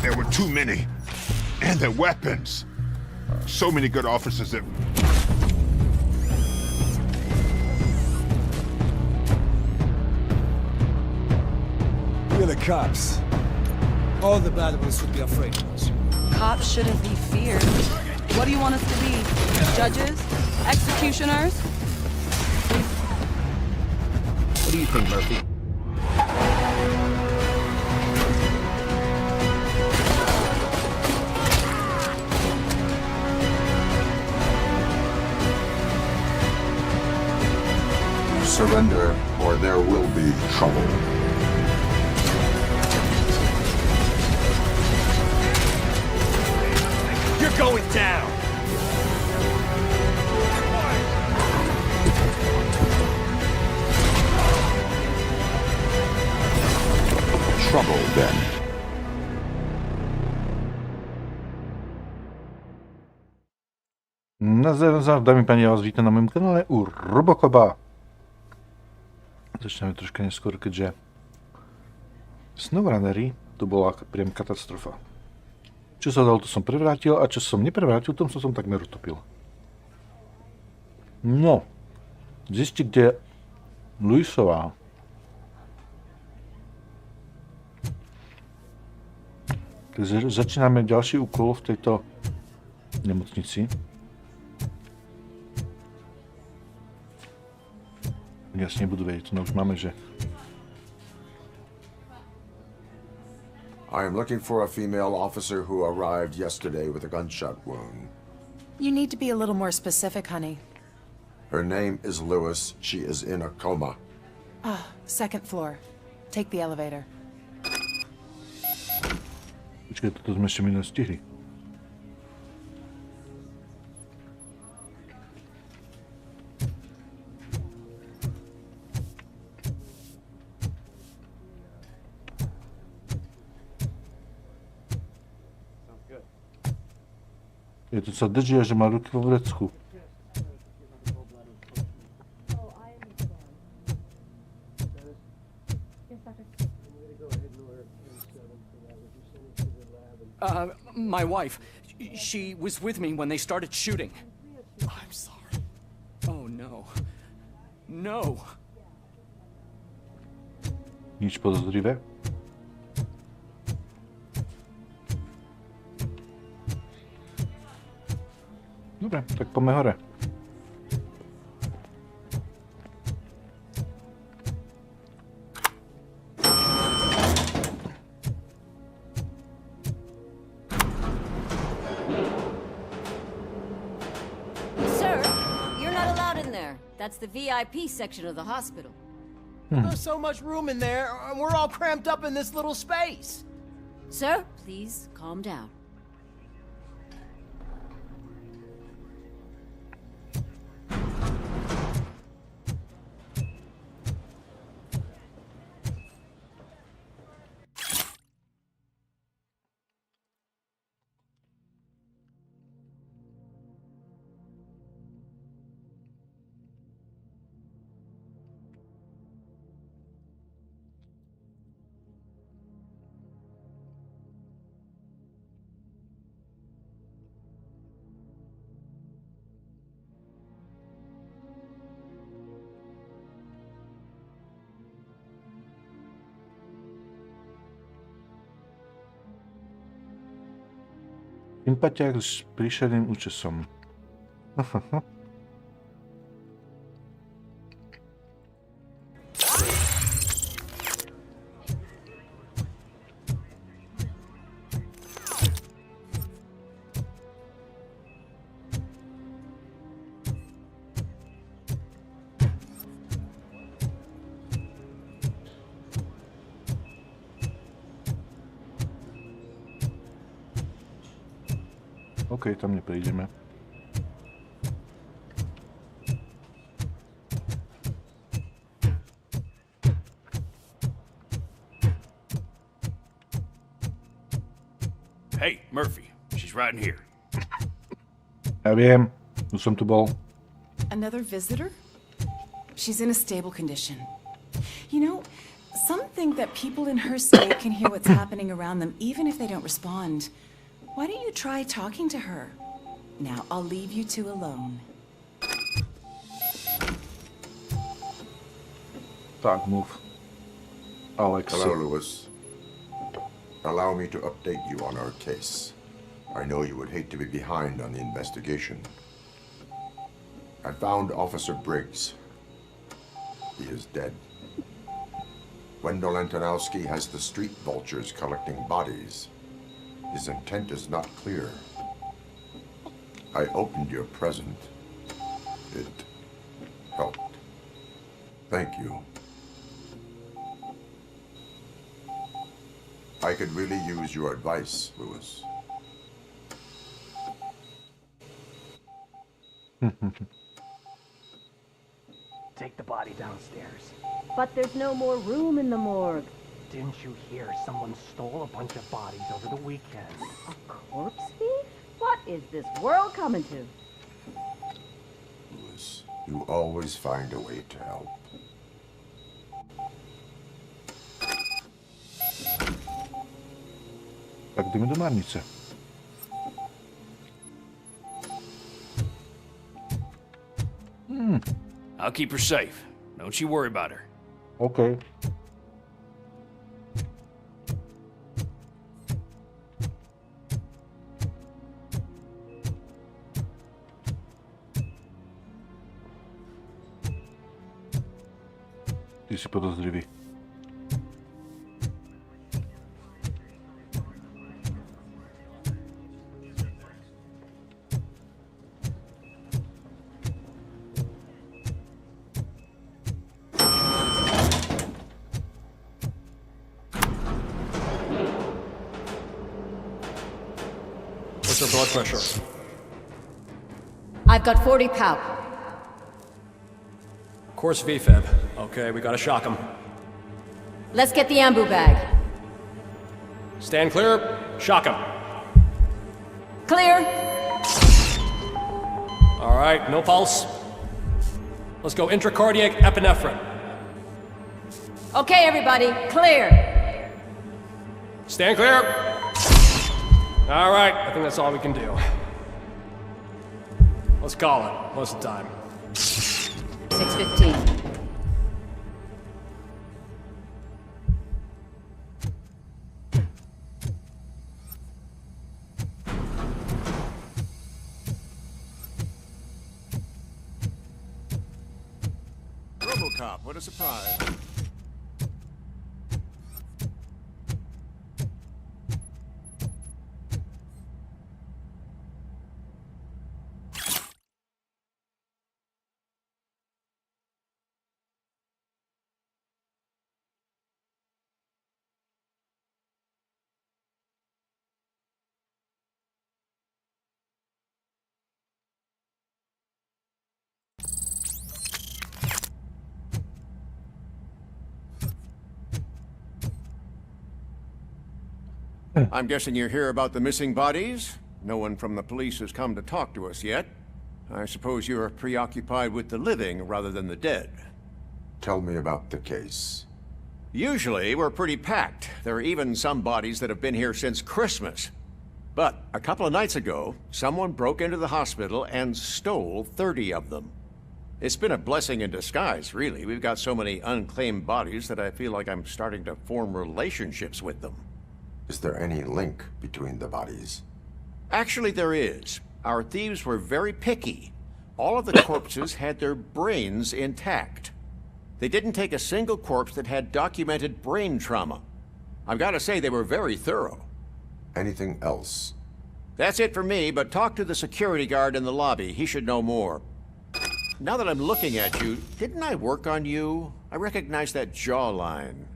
There were too many. And their weapons. So many good officers that... We're the cops. All the bad ones should be afraid of us. Cops shouldn't be feared. What do you want us to be? Judges? Executioners? What do you think, Murphy? Surrender, or there will be trouble. You're going down! Trouble, then. Nazdar, dámy a páni, já vás vítám na mém kanále u ROBOCOPa. Začneme troška neskôr, keďže SnowRunnery to bola priam katastrofa. Čo sa dalo, to som prevrátil, a čo som neprevrátil, tom som takmer utopil. No, zistí, kde je Luisová. Takže začíname ďalší úkol v tejto nemocnici. Jasne nebudú vedieť, no už máme, že... I am looking for a female officer who arrived yesterday with a gunshot wound. You need to be a little more specific, honey. Her name is Lewis. She is in a coma. Ah, second floor. Take the elevator. Počkaj, toto sme ešte minulé stihli. Je to sa drží, že má ruky vo vrecku. My wife. She was with me when they started shooting. I'm sorry. Oh no. No. Nič podozrivé? Dobre, tak poďme hore. Sir, you're not allowed in there. That's the VIP section of the hospital. There's so much room in there, and we're all cramped up in this little space. Sir, please calm down. Sympatiák s príšerným účesom. OK, tam neprejdeme. Hey, Murphy. She's right in here. Ja viem, už som tu bol. Another visitor? She's in a stable condition. You know, some think that people in her state can hear what's happening around them even if they don't respond. Why don't you try talking to her? Now, I'll leave you two alone. Tak, move. Alex. Hello, Lewis. Allow me to update you on our case. I know you would hate to be behind on the investigation. I found Officer Briggs. He is dead. Wendell Antonowski has the street vultures collecting bodies. His intent is not clear. I opened your present. It helped. Thank you. I could really use your advice, Lewis. Take the body downstairs. But there's no more room in the morgue. Didn't you hear someone stole a bunch of bodies over the weekend? A corpse thief? What is this world coming to? Lewis, you always find a way to help. Tak jdeme do márnice. I'll keep her safe. Don't you worry about her. OK. Ty jsi podozřivý. What's her blood pressure? I've got 40 pow. Course VFib. Okay, we gotta shock him. Let's get the ambu bag. Stand clear. Shock him. Clear. All right, no pulse. Let's go intracardiac epinephrine. Okay, everybody, clear. Stand clear. All right, I think that's all we can do. Let's call it. What's the time? 6:15. ROBOCOP, what a surprise. I'm guessing you're here about the missing bodies? No one from the police has come to talk to us yet. I suppose you're preoccupied with the living rather than the dead. Tell me about the case. Usually, we're pretty packed. There are even some bodies that have been here since Christmas. But a couple of nights ago, someone broke into the hospital and stole 30 of them. It's been a blessing in disguise, really. We've got so many unclaimed bodies that I feel like I'm starting to form relationships with them. Is there any link between the bodies? Actually, there is. Our thieves were very picky. All of the corpses had their brains intact. They didn't take a single corpse that had documented brain trauma. I've got to say, they were very thorough. Anything else? That's it for me, but talk to the security guard in the lobby. He should know more. Now that I'm looking at you, didn't I work on you? I recognize that jawline.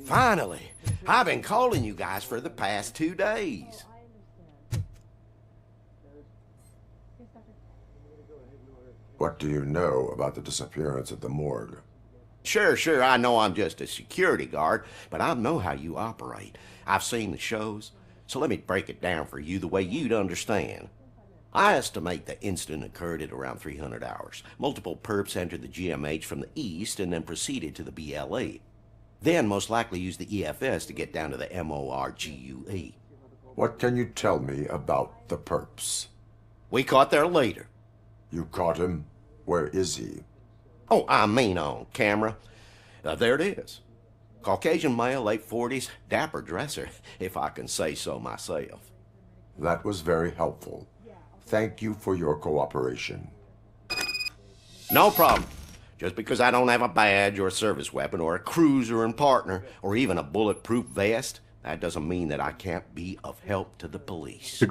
Finally! I've been calling you guys for the past 2 days. What do you know about the disappearance at the morgue? Sure, I know I'm just a security guard, but I know how you operate. I've seen the shows, so let me break it down for you the way you'd understand. I estimate the incident occurred at around 300 hours. Multiple perps entered the GMH from the east and then proceeded to the BLE. Then most likely used the EFS to get down to the MORGUE. What can you tell me about the perps? We caught their leader. You caught him? Where is he? Oh, I mean on camera. There it is. Caucasian male, late 40s, dapper dresser, if I can say so myself. That was very helpful. Thank you for your cooperation. No problem. Just because I don't have a badge or a service weapon or a cruiser and partner or even a bulletproof vest, that doesn't mean that I can't be of help to the police.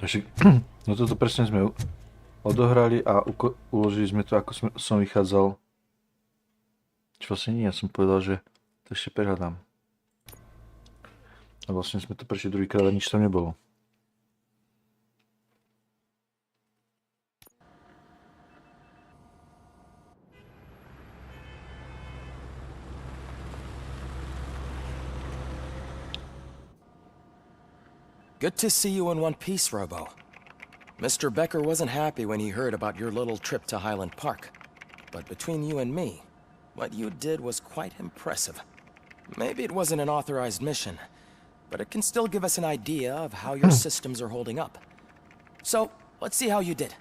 Takže, no toto presne sme odohrali a uložili sme to, ako som vychádzal. Čo vlastne nie, ja som povedal, že to ešte prehľadám. A vlastne sme to prešli druhýkrát a nič tam nebolo. Good to see you in one piece, Robo. Mr. Becker wasn't happy when he heard about your little trip to Highland Park. But between you and me, what you did was quite impressive. Maybe it wasn't an authorized mission, but it can still give us an idea of how your systems are holding up. So, let's see how you did.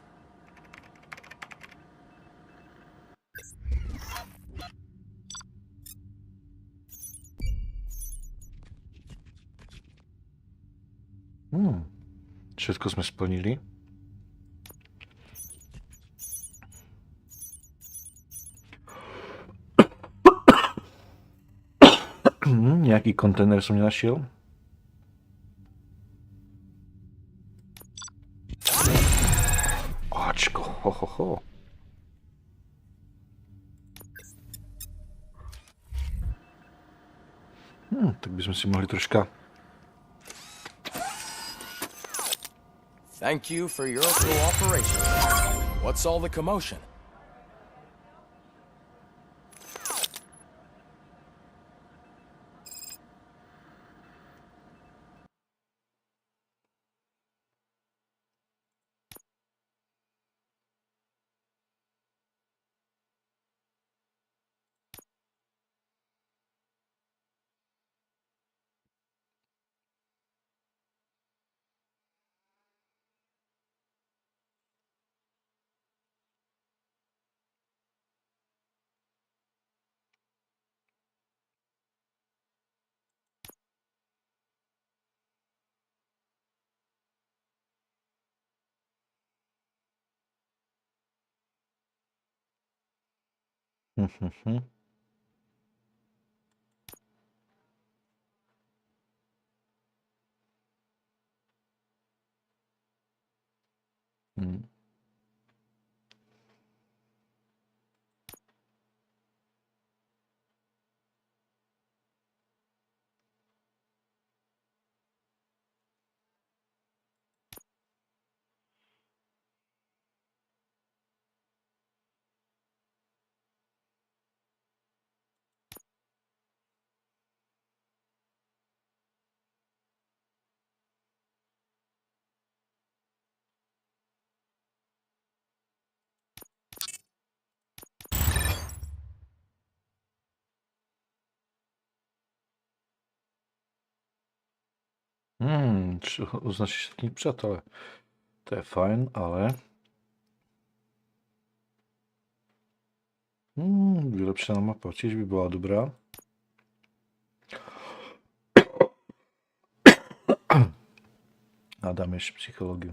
Všetko sme splnili. Nejaký kontajner som nenašiel. Ačko, ho. Tak by sme si mohli troška. Thank you for your cooperation. What's all the commotion? Čo označíš všetkých přátelé. To je fajn, ale... Vylepšená mapa tiež by bola dobrá. A dáme ešte psychológiu.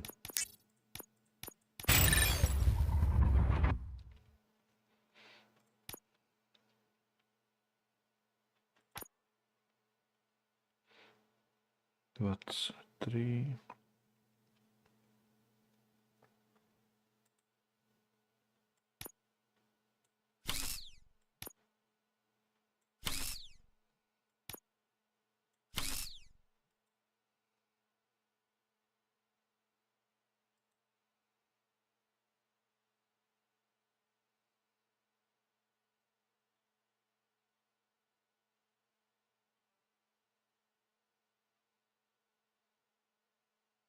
Tři.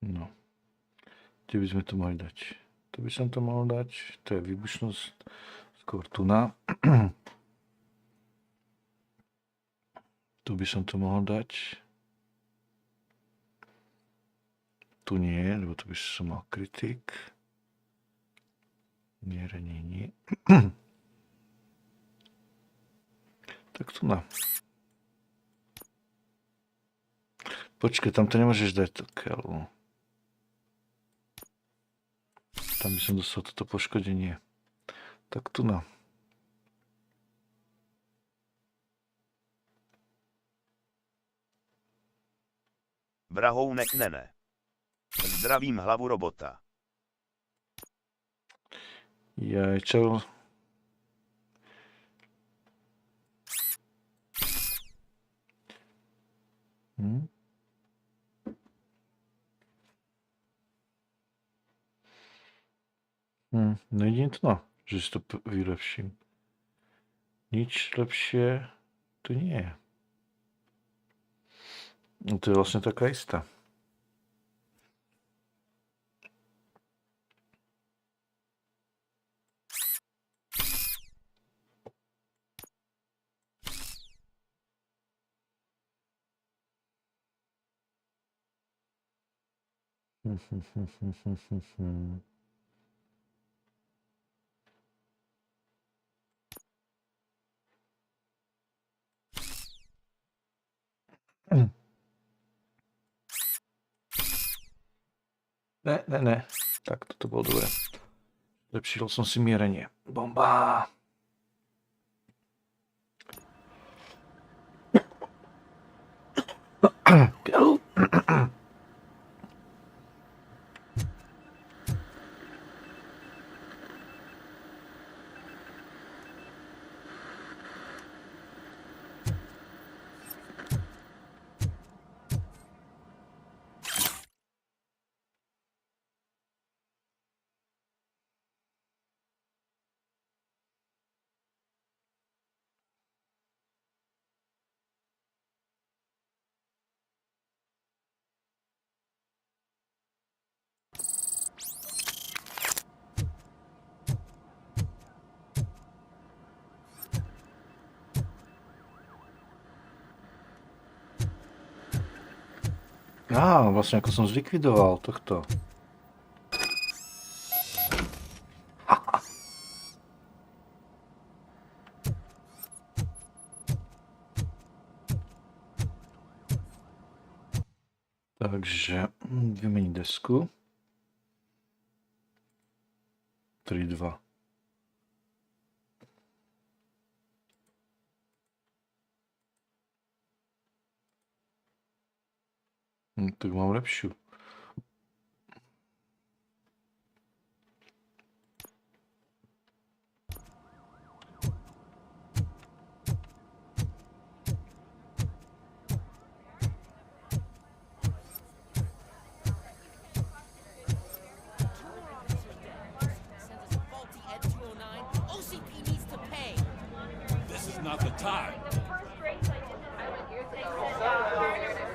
No. Kde by sme to mohli dať? Tu by som to mohol dať. To je výbušnosť. Skôr tu na. Tu by som to mohol dať. Tu nie, lebo tu by som mal kritik. Mierenie nie. Tak tu na. Počkaj, tam to nemôžeš dať to keľu. Tam by som dostal toto poškodenie. Tak tu na. Vrahounek nene. Zdravím hlavu robota. Jaj, čau. No jedine to, no, že si to vylepším. Nič lepšie tu nie je. No to je vlastne taká istá. Ne. Tak, toto bolo dobré. Lepšil som si mierenie. Bomba! Vlastne ako som zlikvidoval tohto. Takže vymeniť desku. 3.2. Tak mám lepšiu.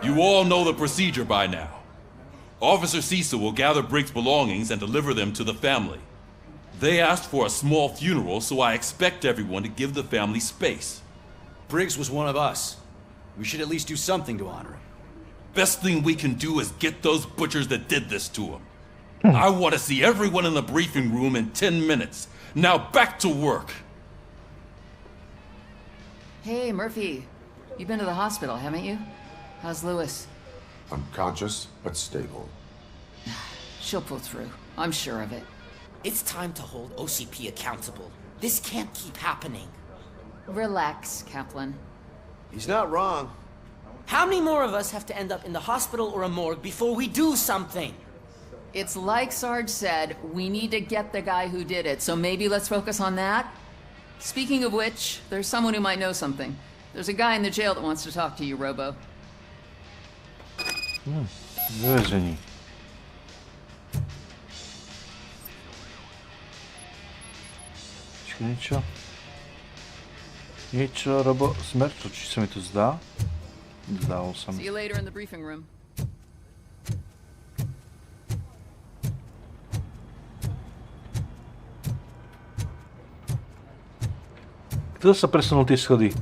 You all know the procedure by now. Officer Cecil will gather Briggs' belongings and deliver them to the family. They asked for a small funeral, so I expect everyone to give the family space. Briggs was one of us. We should at least do something to honor him. Best thing we can do is get those butchers that did this to him. I want to see everyone in the briefing room in 10 minutes. Now back to work. Hey, Murphy. You've been to the hospital, haven't you? How's Lewis? Unconscious, but stable. She'll pull through. I'm sure of it. It's time to hold OCP accountable. This can't keep happening. Relax, Kaplan. He's not wrong. How many more of us have to end up in the hospital or a morgue before we do something? It's like Sarge said, we need to get the guy who did it, so maybe let's focus on that? Speaking of which, there's someone who might know something. There's a guy in the jail that wants to talk to you, Robo. Vězení. Počkej, niečo, Robo, smrť, či sa mi to zdá? Zdálo sa mi. See you later in the briefing room. Kto sa presunul tie schody?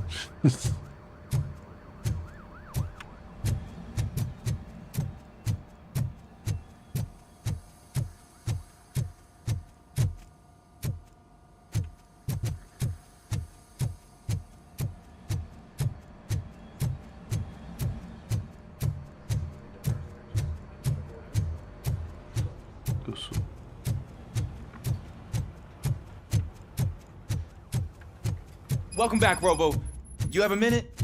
Welcome back, Robo. You have a minute?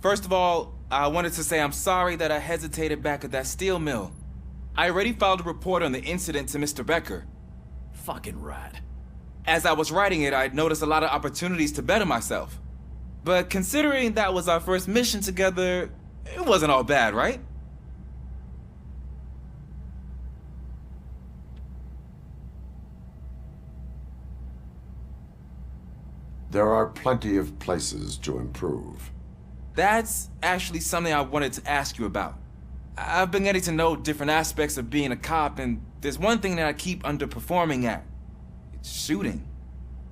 First of all, I wanted to say I'm sorry that I hesitated back at that steel mill. I already filed a report on the incident to Mr. Becker. Fucking rat. As I was writing it, I'd noticed a lot of opportunities to better myself. But considering that was our first mission together, it wasn't all bad, right? There are plenty of places to improve. That's actually something I wanted to ask you about. I've been getting to know different aspects of being a cop, and there's one thing that I keep underperforming at. It's shooting.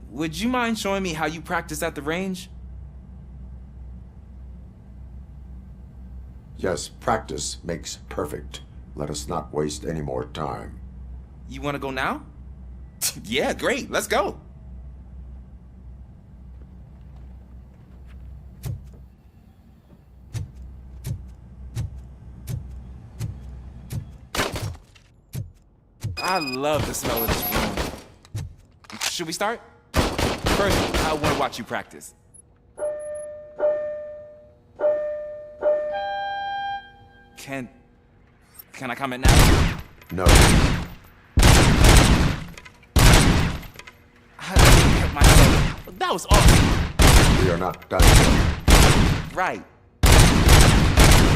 Would you mind showing me how you practice at the range? Yes, practice makes perfect. Let us not waste any more time. You want to go now? Yeah, great. Let's go. I love the smell of this room. Should we start? First, I want to watch you practice. Can I comment now? No. That was awesome. We are not done yet. Right.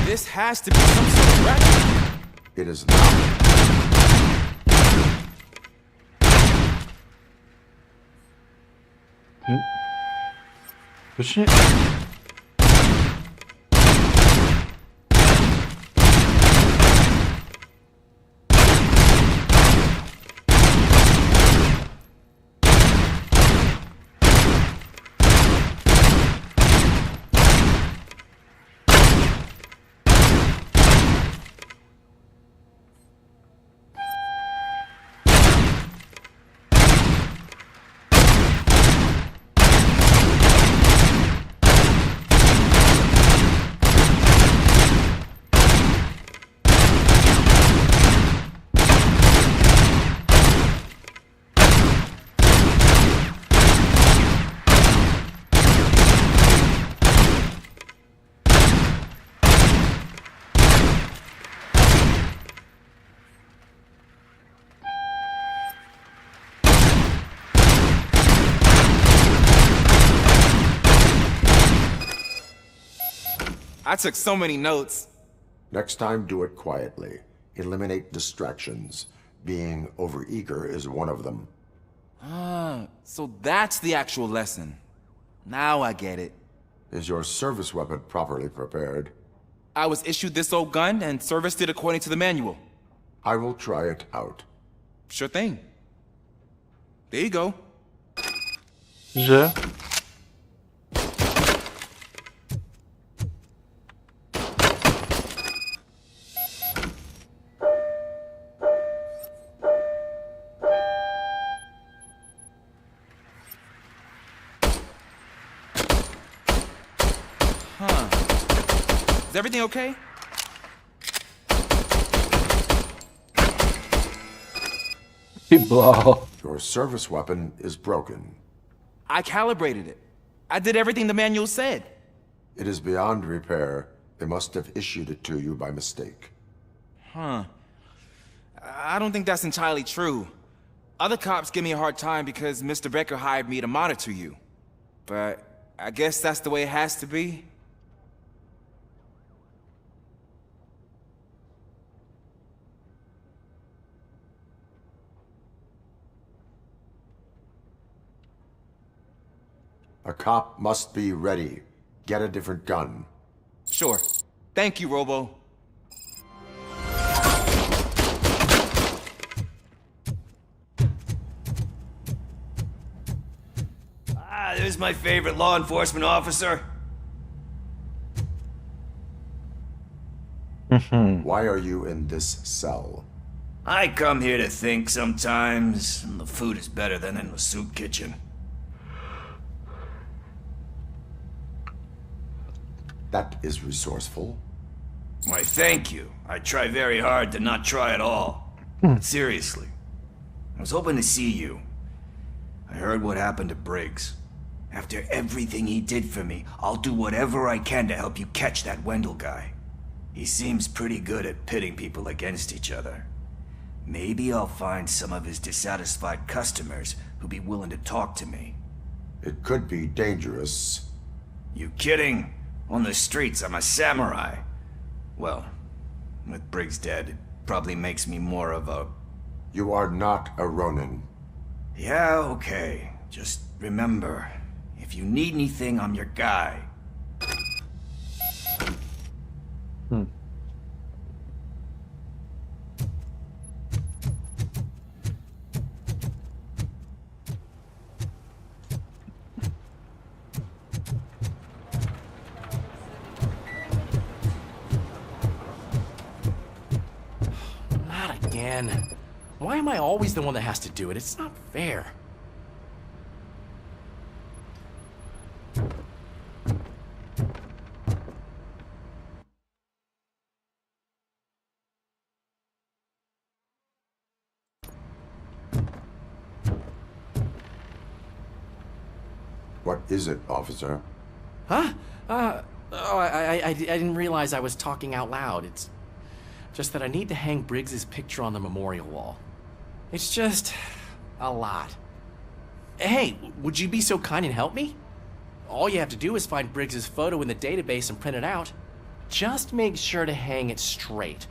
This has to be some sort of record. It is not. Počne. I took so many notes. Next time, do it quietly. Eliminate distractions. Being overeager is one of them. Ah, so that's the actual lesson. Now I get it. Is your service weapon properly prepared? I was issued this old gun and serviced it according to the manual. I will try it out. Sure thing. There you go. Že? Is everything okay? Your service weapon is broken. I calibrated it. I did everything the manual said. It is beyond repair. They must have issued it to you by mistake. Huh. I don't think that's entirely true. Other cops give me a hard time because Mr. Becker hired me to monitor you. But I guess that's the way it has to be. A cop must be ready. Get a different gun. Sure. Thank you, Robo. There's my favorite law enforcement officer. Why are you in this cell? I come here to think sometimes, and the food is better than in the soup kitchen. That is resourceful. Why, thank you. I try very hard to not try at all. Seriously. I was hoping to see you. I heard what happened to Briggs. After everything he did for me, I'll do whatever I can to help you catch that Wendell guy. He seems pretty good at pitting people against each other. Maybe I'll find some of his dissatisfied customers who'll be willing to talk to me. It could be dangerous. You kidding? On the streets, I'm a samurai. Well, with Briggs dead, it probably makes me more of a... You are not a Ronin. Yeah, okay. Just remember, if you need anything, I'm your guy. Not again. Why am I always the one that has to do it? It's not fair. What is it, officer? Huh? I didn't realize I was talking out loud. It's just that I need to hang Briggs's picture on the memorial wall. It's just a lot. Hey, would you be so kind and help me? All you have to do is find Briggs's photo in the database and print it out. Just make sure to hang it straight.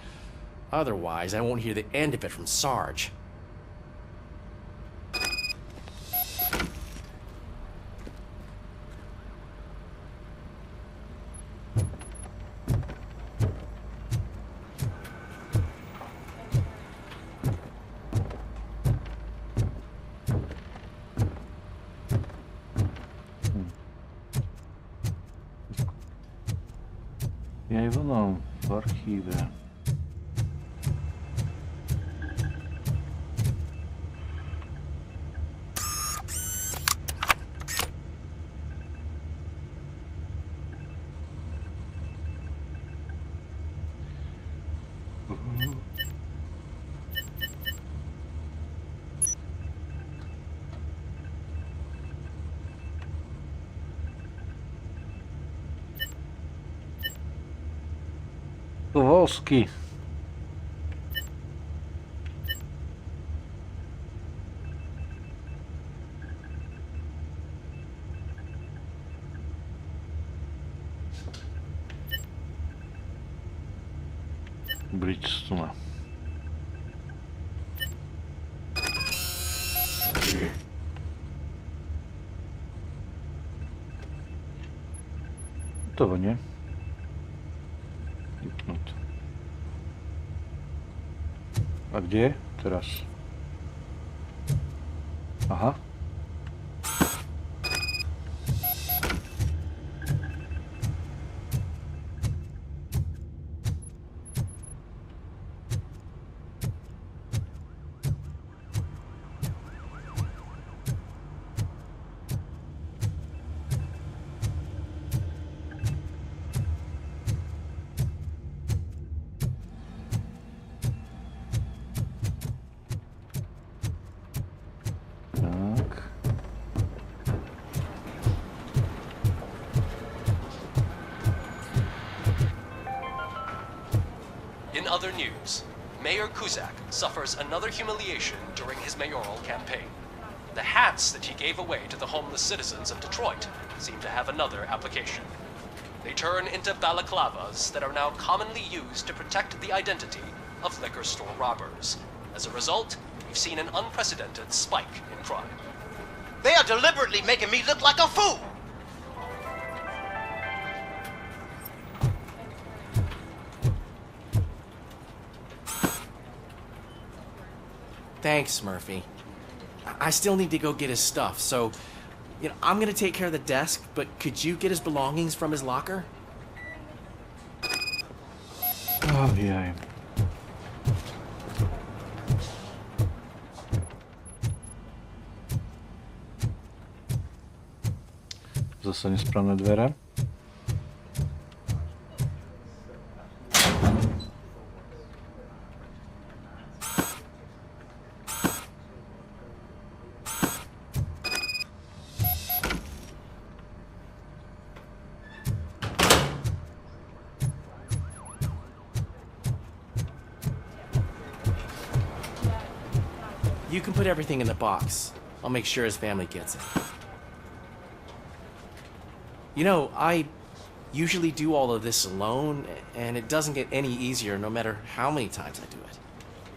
Otherwise, I won't hear the end of it from Sarge. Je ono v archíve. Kowalski. Bridgestone. To nie. A kde? Teraz. Aha. In other news, Mayor Kuzak suffers another humiliation during his mayoral campaign. The hats that he gave away to the homeless citizens of Detroit seem to have another application. They turn into balaclavas that are now commonly used to protect the identity of liquor store robbers. As a result, we've seen an unprecedented spike in crime. They are deliberately making me look like a fool! Thanks, Murphy. I still need to go get his stuff, so You know, I'm gonna take care of the desk, but could you get his belongings from his locker? Oh, jaj. Zase nesprávne dvere. You can put everything in the box. I'll make sure his family gets it. You know, I usually do all of this alone, and it doesn't get any easier no matter how many times I do it.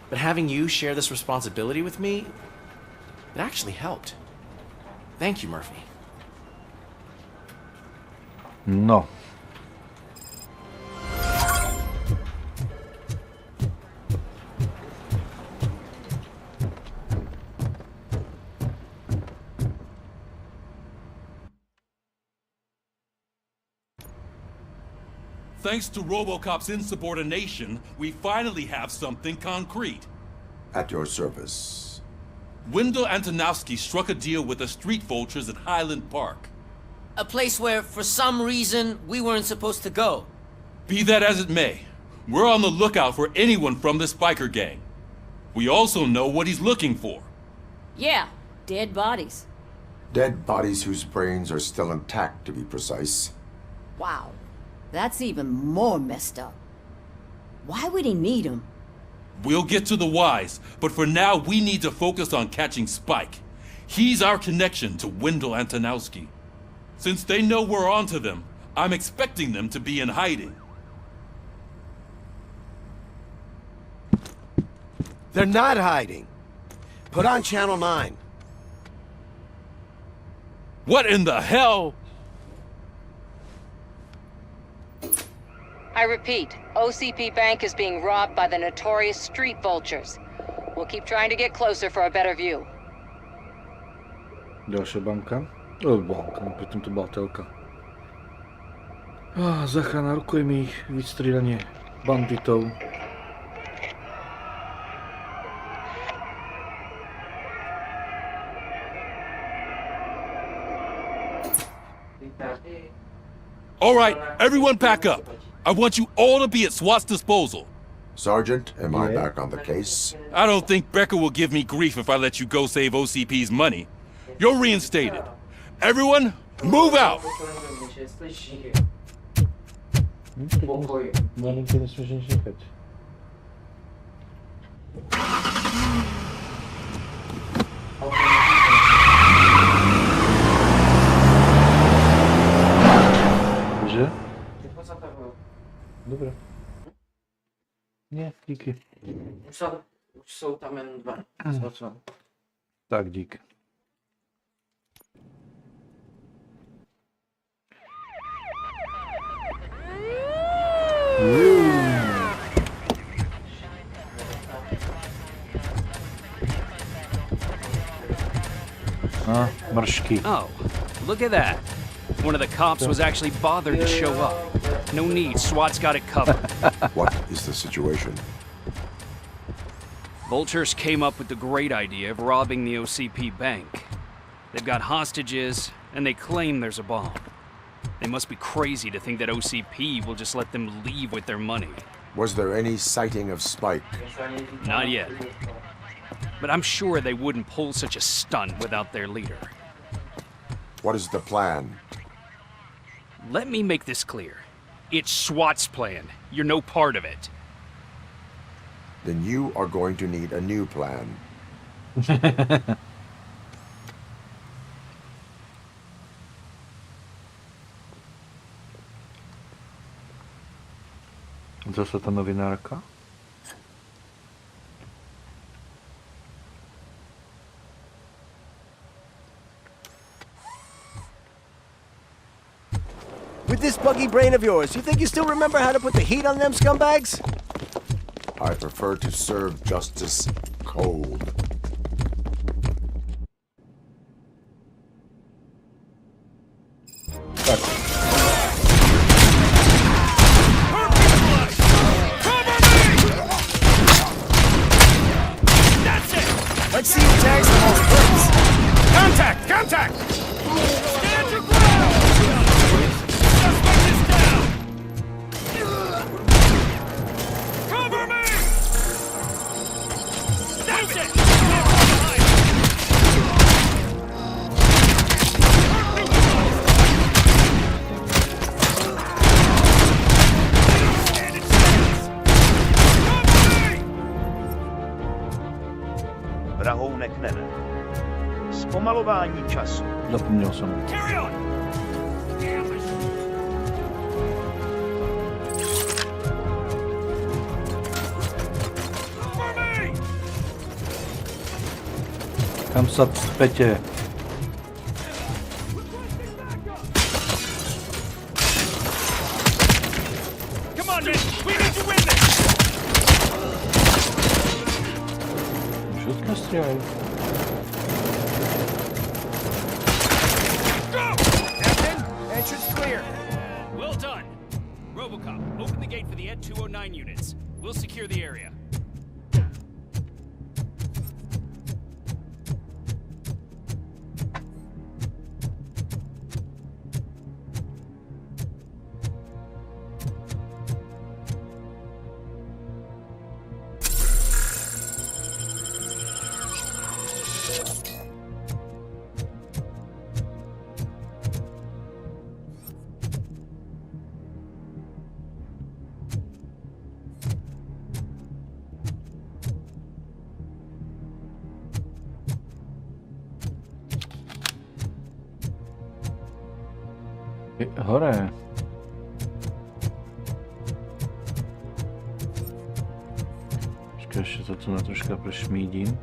But having you share this responsibility with me, it actually helped. Thank you, Murphy. No. Thanks to ROBOCOP's insubordination, we finally have something concrete. At your service. Wendell Antonowski struck a deal with the street vultures at Highland Park. A place where, for some reason, we weren't supposed to go. Be that as it may, we're on the lookout for anyone from this biker gang. We also know what he's looking for. Yeah, dead bodies. Dead bodies whose brains are still intact, to be precise. Wow, that's even more messed up. Why would he need them? We'll get to the whys, but for now we need to focus on catching Spike. He's our connection to Wendell Antonowski. Since they know we're onto them, I'm expecting them to be in hiding. They're not hiding. Put on Channel 9. What in the hell? I repeat, OCP Bank is being robbed by the notorious street vultures. We'll keep trying to get closer for a better view. Ďalšia banka. Banka, no pritom to bola telka. Záchrana rukojmí, vystriedanie banditov. All right, everyone pack up. I want you all to be at SWAT's disposal. Sergeant, am I back on the case? I don't think Becker will give me grief if I let you go save OCP's money. You're reinstated. Everyone, move out! Že? Dobre. Nie, díky. Už jsou tam jen dva. Tak, dík. Mršky. Oh, look at that. One of the cops was actually bothered to show up. No need, SWAT's got it covered. What is the situation? Vultures came up with the great idea of robbing the OCP bank. They've got hostages, and they claim there's a bomb. They must be crazy to think that OCP will just let them leave with their money. Was there any sighting of Spike? Not yet. But I'm sure they wouldn't pull such a stunt without their leader. What is the plan? Let me make this clear. It's SWAT's plan. You're no part of it. Then you are going to need a new plan. Zase ta novinárka. With this buggy brain of yours, you think you still remember how to put the heat on them scumbags? I prefer to serve justice cold. zpomalování času. Zapomněl jsem. Kam sa cpete? Všetko strieľajú. Entrance clear. Well done. ROBOCOP, open the gate for the Ed 209 units. We'll secure the area. Hore. Počkaj, ešte to tu na troška prešmídím.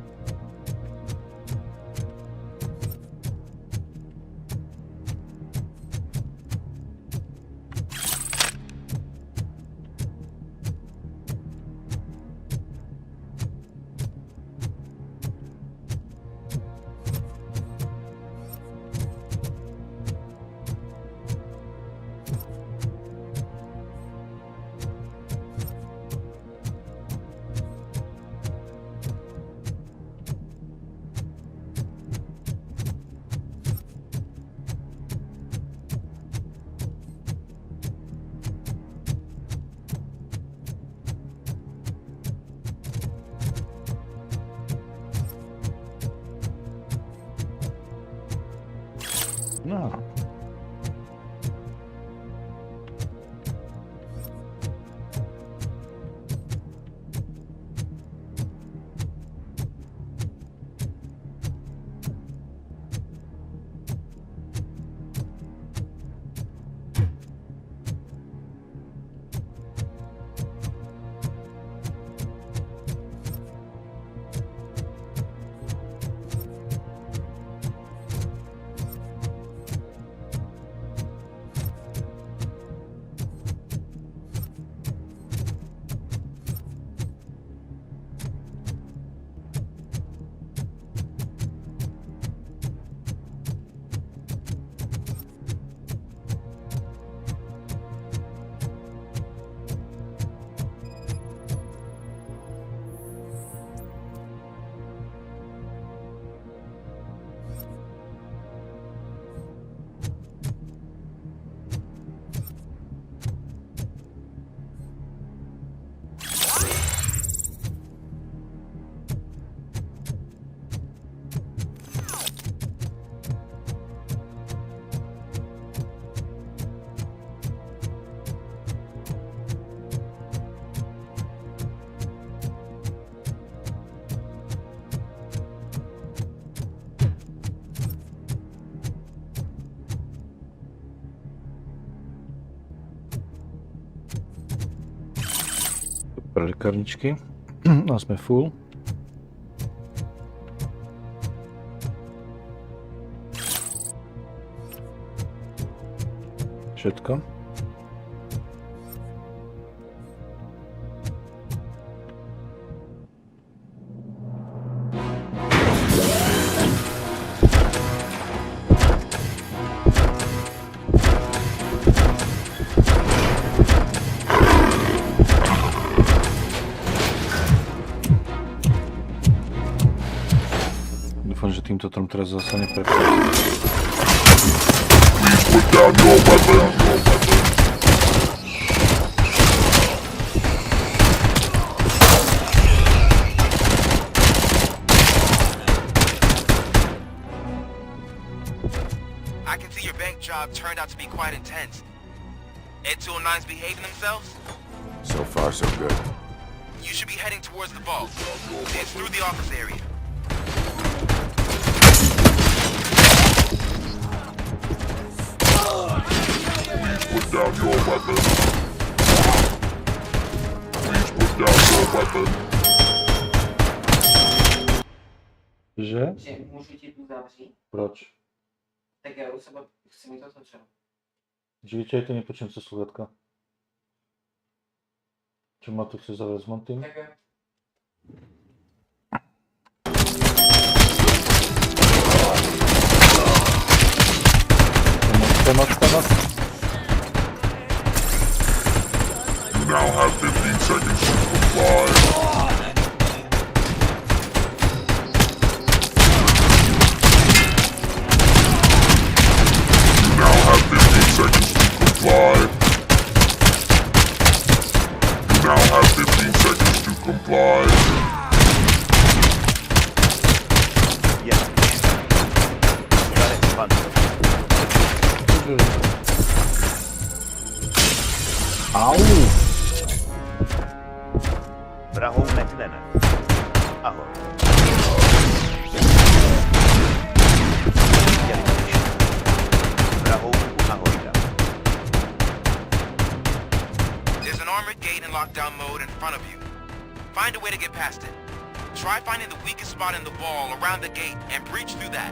No. Super, lekárničky. A sme full. Všetko. Dúfam, že týmto tom teraz zase neprepáčam. I can see your bank job turned out to be quite intense. Ed 209's behaving themselves? So far, so good. You should be heading towards the vault. It's through the office area. down your weapon. Please put down your weapon. Že? Že můžu ti tu zavřít? Proč? Tak já u sebe chci mít otevřeno. Živičajte, nepočujem sa sluchatka. Čo ma tu chce zavrieť s Montym? Pomoc. You now have 15 seconds to comply. You now have 15 seconds to comply. You now have 15 seconds to comply. Yes. Got it, Hunter. Au! Vrahounek nene. Ahoj. Vrahounek ahojda. There's an armored gate in lockdown mode in front of you. Find a way to get past it. Try finding the weakest spot in the wall around the gate and breach through that.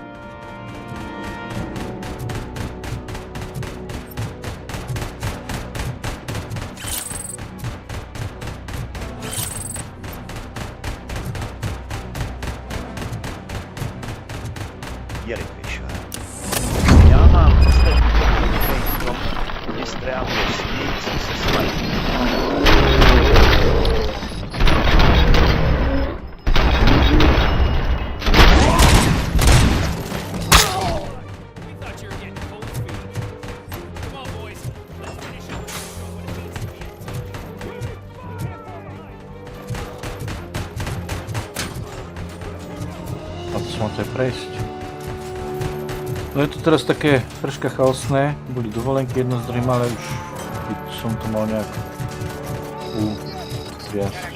Jelikož já mám poslední tom, kdy strávil smějící se slaví. A to máte prejsť. No je to teraz také troška chaosné, boli dovolenky jedno z druhým, ale už som to mal nejak uviazť.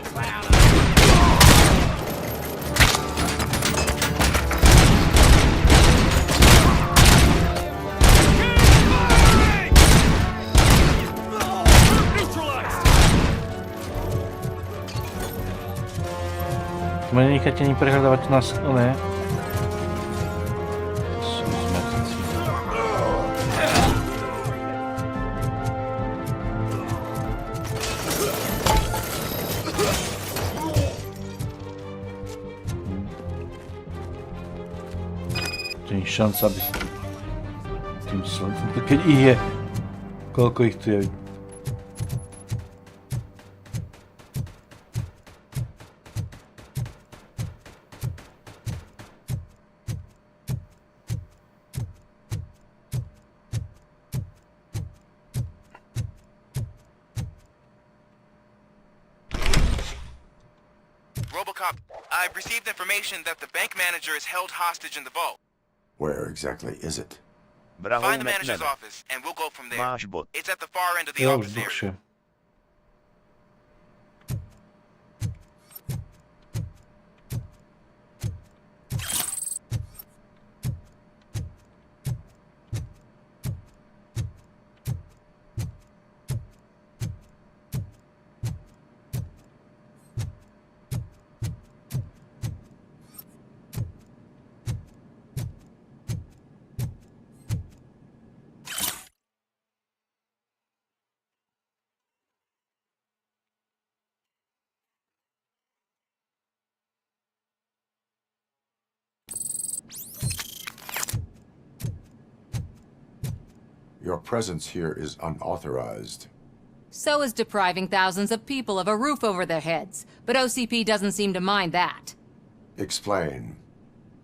Mene necháte ani prehľadávať nás, ne? Šanca, aby tým som... Keď ich je, koľko ich tu je. ROBOCOP, I've received information that the bank manager is held hostage in the vault. Where exactly is it? Find the manager's office, and we'll go from there. Máš bod. It's at the far end of the office area. Your presence here is unauthorized. So is depriving thousands of people of a roof over their heads. But OCP doesn't seem to mind that. Explain.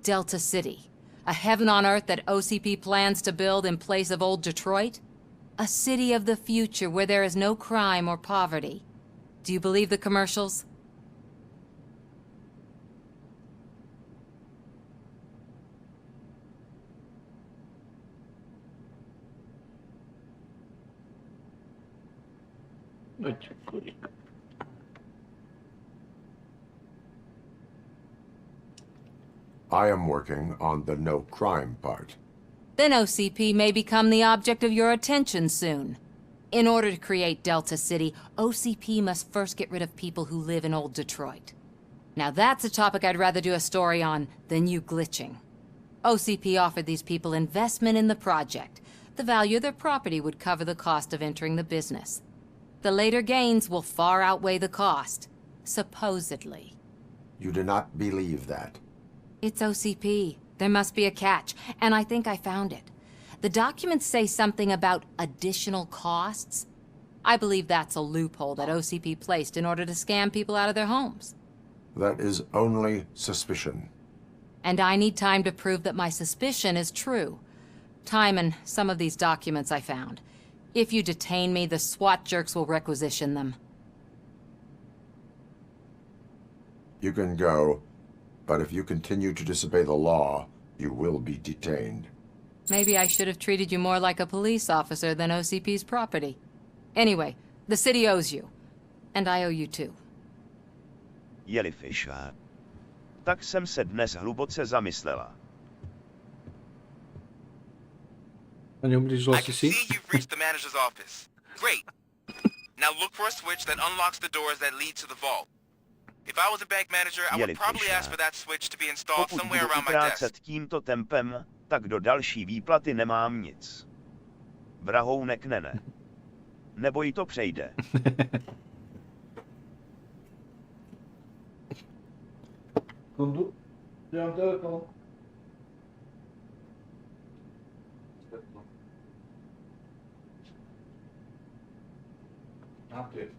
Delta City. A heaven on earth that OCP plans to build in place of old Detroit? A city of the future where there is no crime or poverty. Do you believe the commercials? I am working on the no crime part. Then OCP may become the object of your attention soon. In order to create Delta City, OCP must first get rid of people who live in old Detroit. Now that's a topic I'd rather do a story on than you glitching. OCP offered these people investment in the project. The value of their property would cover the cost of entering the business. The later gains will far outweigh the cost, supposedly. You do not believe that. It's OCP. There must be a catch, and I think I found it. The documents say something about additional costs. I believe that's a loophole that OCP placed in order to scam people out of their homes. That is only suspicion. And I need time to prove that my suspicion is true. Time and some of these documents I found. If you detain me, the SWAT jerks will requisition them. You can go, but if you continue to disobey the law, you will be detained. Maybe I should have treated you more like a police officer than OCP's property. Anyway, the city owes you. And I owe you too. Jellyfish. Tak jsem se dnes hluboce zamyslela. I can see you've reached the manager's office. Great. Now look for a switch that unlocks the doors that lead to the vault. If I was a bank manager, I would probably ask for that switch to be installed somewhere around my desk. Pokud budu tímto tempem, tak do další výplaty nemám nic. Vrahounek ne. Nebo jí to přejde. Sekundu. Já mám telefon. Napět.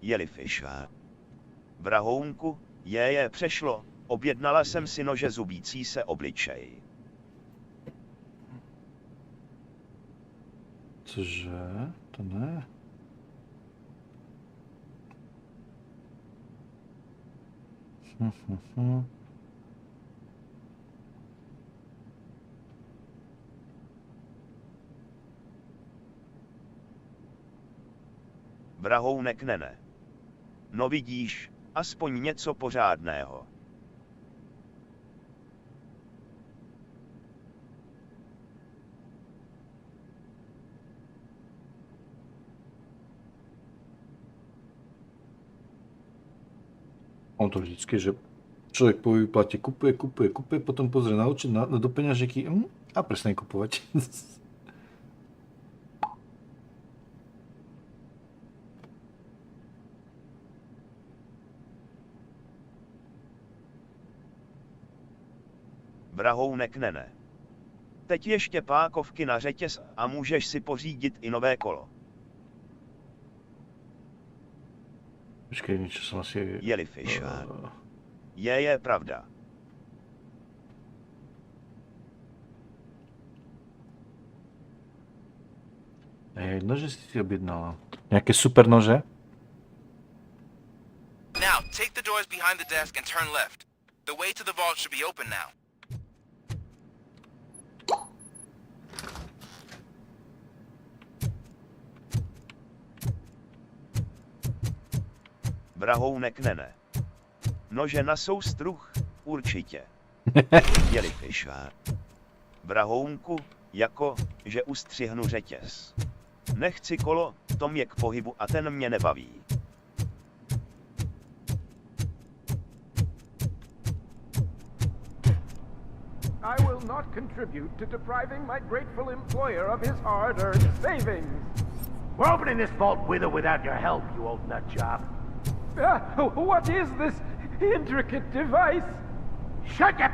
Jellyfish. Vrahounku, je přešlo. Objednala jsem si nože zubící se obličej. Cože? To ne. Vrahounek ne. No vidíš, aspoň něco pořádného. On to vždycky, že človek po výplate kupuje, potom pozrie na účet, do peňaženky a prestane kupovať. Vrahounek ne. Teď ještě pákovky na řetěz a můžeš si pořídit i nové kolo. Počkej, niečo som asi... Jellyfish. Je pravda. Nože si objednala. Nejaké super nože? Now, take the doors behind the desk and turn left. The way to the vault should be open now. Vrahounek ne. Nože na soustruh, určitě. Jellyfish. Vrahounku, jako, že ustřihnu řetěz. Nechci kolo, to mě k pohybu a ten mě nebaví. I will not contribute to depriving my grateful employer of his hard-earned savings. We're opening this vault with or without your help, you old nut job. What is this intricate device? Shut up!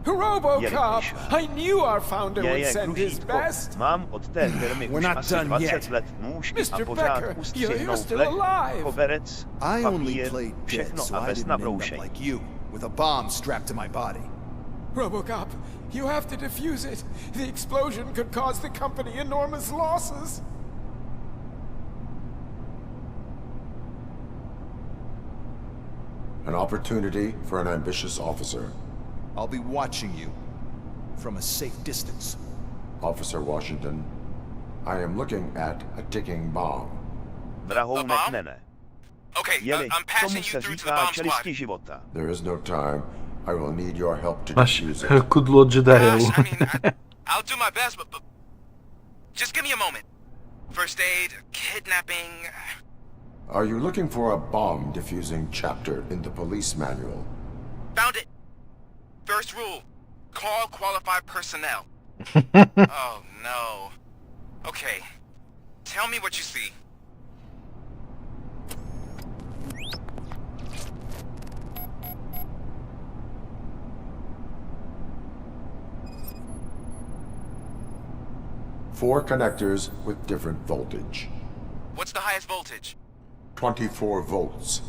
ROBOCOP! I knew our founder would send his Kružítko. best. Mám od té firmy už asi 20 let nůžky a pořád ustřihnou vlek, koberec, papír, všechno a bez nabroušení. With a bomb strapped to my body. ROBOCOP, you have to defuse it. The explosion could cause the company enormous losses. An opportunity for an ambitious officer. I'll be watching you from a safe distance. Officer Washington, I am looking at a ticking bomb. Vrahounek ne. Okay, I'm passing you through to the bomb squad. Života. There is no time. I will need your help to defuse it. Kudlo Jediů. Gosh, I mean, I'll do my best, but just give me a moment. First aid, kidnapping. Are you looking for a bomb defusing chapter in the police manual? Found it. First rule, call qualified personnel. Oh no. Okay, tell me what you see. Four connectors with different voltage. What's the highest voltage? 24 volts.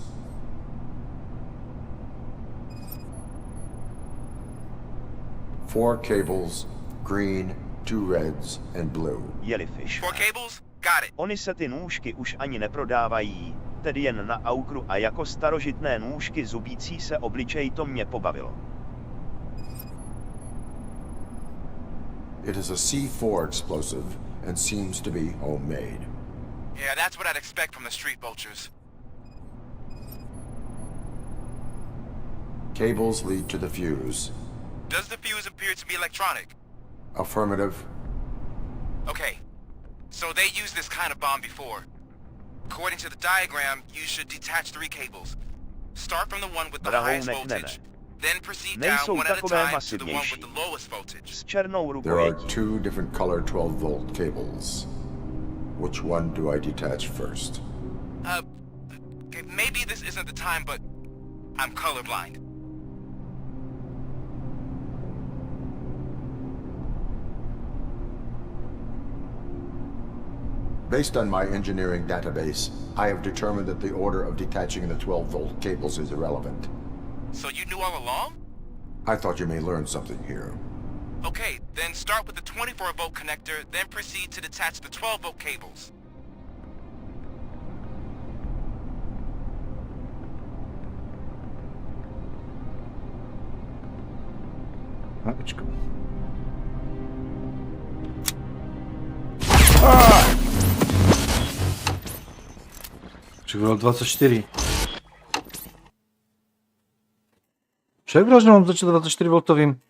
Four cables, green, 2 reds, and blue. Jellyfish. Four cables? Got it. Oni se ty nůžky už ani neprodávají, tedy jen na aukru a jako starožitné nůžky zubící se obličej to mě pobavilo. It is a C4 explosive and seems to be homemade. Yeah, that's what I'd expect from the street vultures. Cables lead to the fuse. Does the fuse appear to be electronic? Affirmative. Okay, so they used this kind of bomb before. According to the diagram, you should detach 3 cables. Start from the one with the highest voltage. Then proceed down one at a time to the one with the lowest voltage. There are 2 different color 12-volt cables. Which one do I detach first? Okay, maybe this isn't the time, but I'm colorblind. Based on my engineering database, I have determined that the order of detaching the 12-volt cables is irrelevant. So you knew all along? I thought you may learn something here. Okay, then start with the 24-volt connector, then proceed to detach the 12-volt cables. Přivolal 24. Však vražno mám začít 24 voltovým.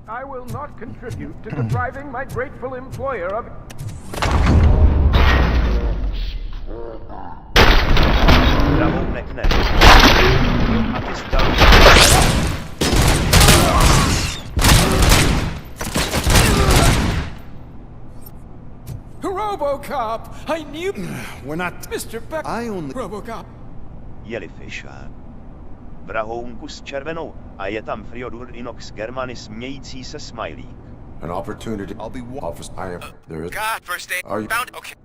I will not contribute to depriving my grateful employer of... Vrahounek ne. A ty stál... ROBOCOP! I knew... We're not... Mr. Beck... I only... ROBOCOP! Jellyfish. Vrahounku s červenou a je tam Friodur Inox Germany smějící se smajlík. An opportunity. I'll be office. I am. There is. God, first aid. Are you found it? Okay.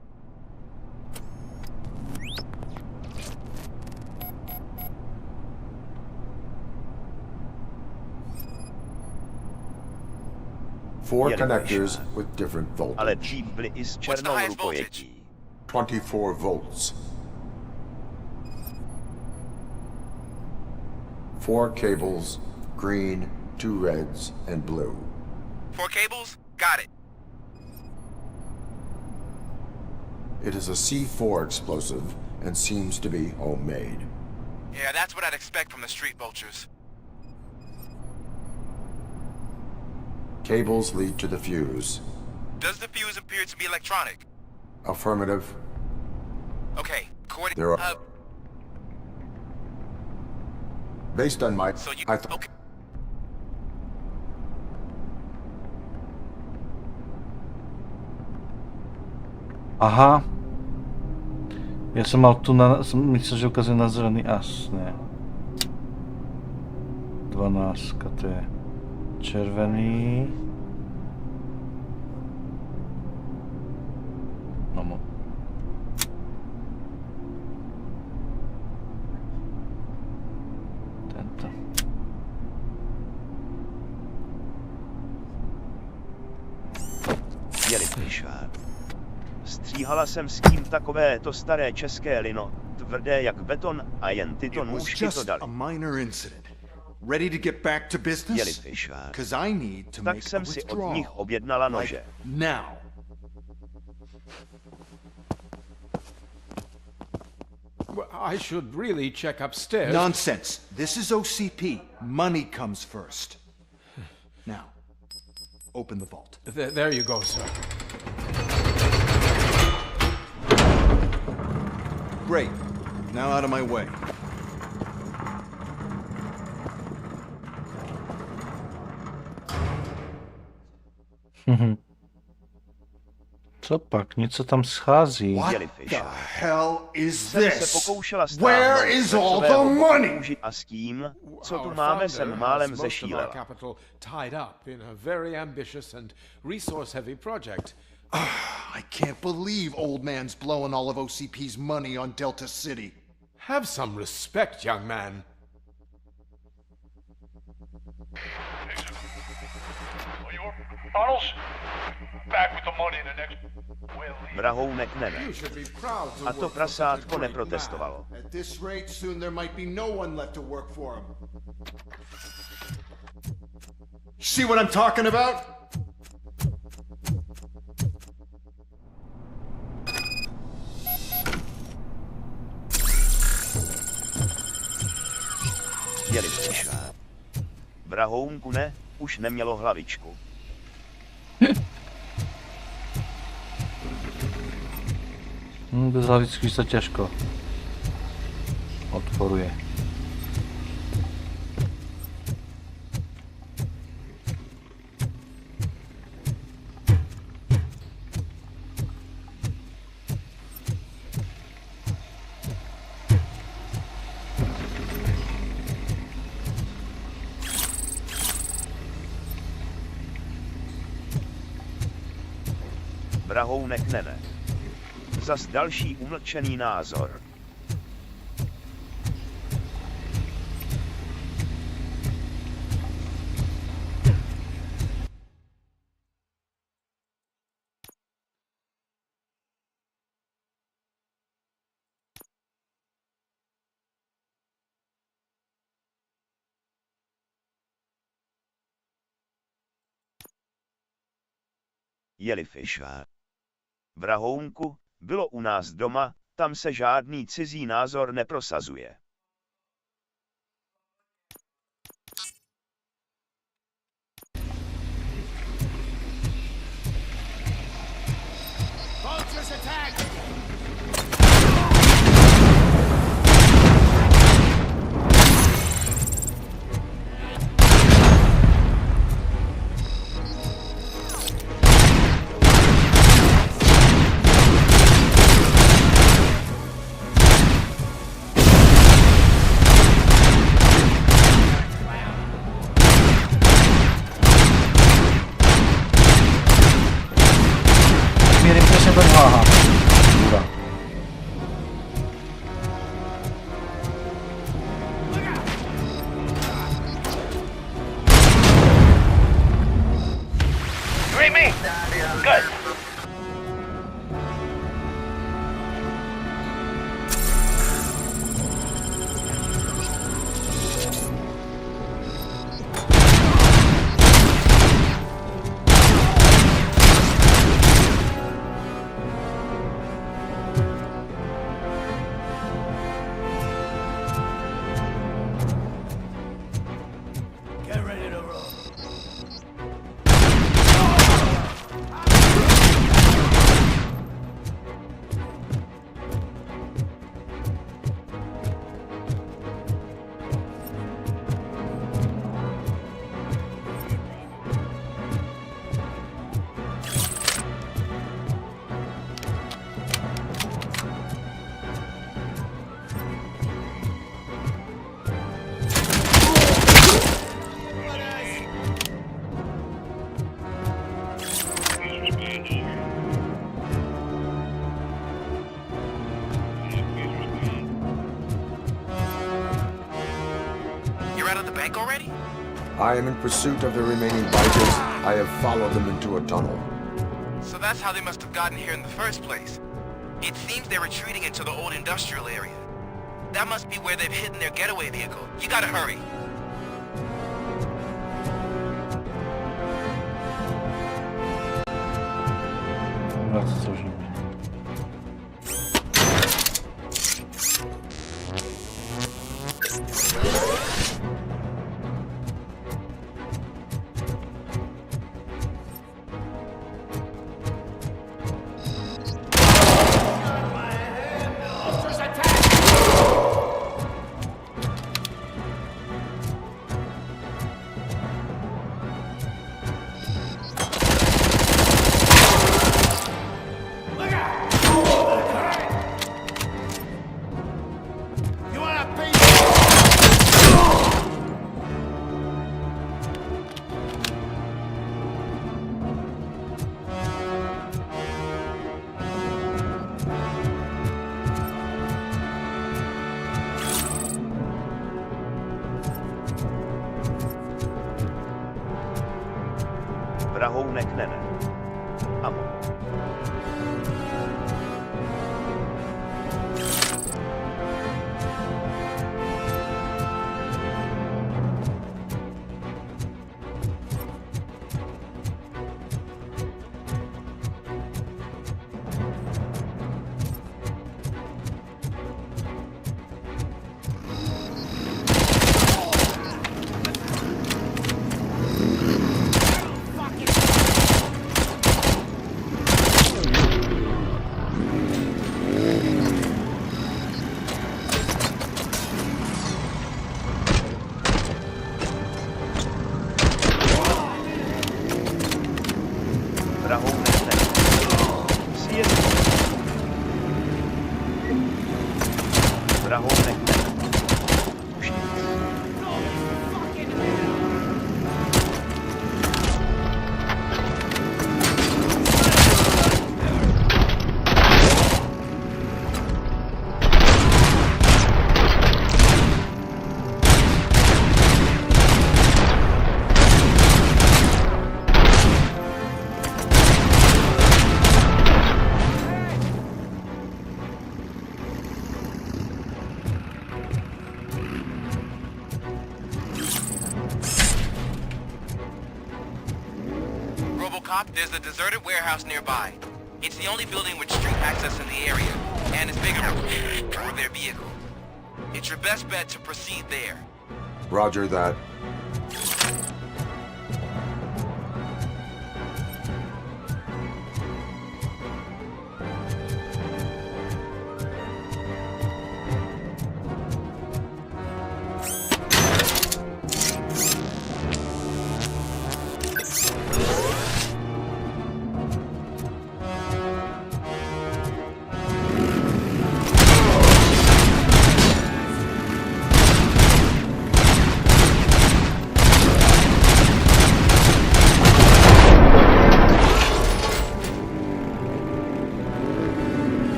Four connectors with different voltage. Ale dřív byly i s černou rukojetí. 24 volts. 4 cables, green, 2 reds, and blue. 4 cables? Got it. It is a C4 explosive and seems to be homemade. Yeah, that's what I'd expect from the street vultures. Cables lead to the fuse. Does the fuse appear to be electronic? Affirmative. Okay, according... There are... Based on my... So you... I thought... Okay. Aha. Ja som mal tu na... Myslel, že ukazuje na zelený as, ne. 12, to je červený. No. Jellyfishár. Stříhala jsem s tím takovéto staré české lino, tvrdé jak beton a jen tyto nůžky to dali. Ready to get back to business? Jellyfishár. 'Cause I need to Tak make jsem a si od withdrawal. nich objednala nože. Now. I should really check upstairs. Nonsense. This is OCP. Money comes first. Now, open the vault. There you go, sir. Great. Now out of my way. Co pak? Něco tam schází. What the hell is Jsem se this? pokoušela Where is all the money? A s tím, co tu Our máme, founder jsem has málem most of our zešílela. capital tied up in a very ambitious and resource-heavy project. I can't believe old man's blowing all of OCP's money on Delta City. Have some respect, young man. Bottles? Back with the money in the next... Vrahounek nene. You should be proud to A to work for such a prasátko great neprotestovalo. man. At this rate, soon there might be no one left to work for him. See what I'm talking about? Jellyfishár. Vrahounku ne, už nemělo hlavičku. Bez hlavičky se těžko odporuje. Vrahounek nene. Zas další umlčený názor. Jellyfishár. Vrahounku, bylo u nás doma, tam se žádný cizí názor neprosazuje. Vultures attack! Aha. Kurwa. You ain't me? Good. I am in pursuit of the remaining biters. I have followed them into a tunnel. So that's how they must have gotten here in the first place. It seems they're retreating into the old industrial area. That must be where they've hidden their getaway vehicle. You gotta hurry. Bardzo coś lubię. Vrahounek nene. Amo. ROBOCOP, there's a deserted warehouse nearby. It's the only building with street access in the area, and it's big enough for their vehicle. It's your best bet to proceed there. Roger that.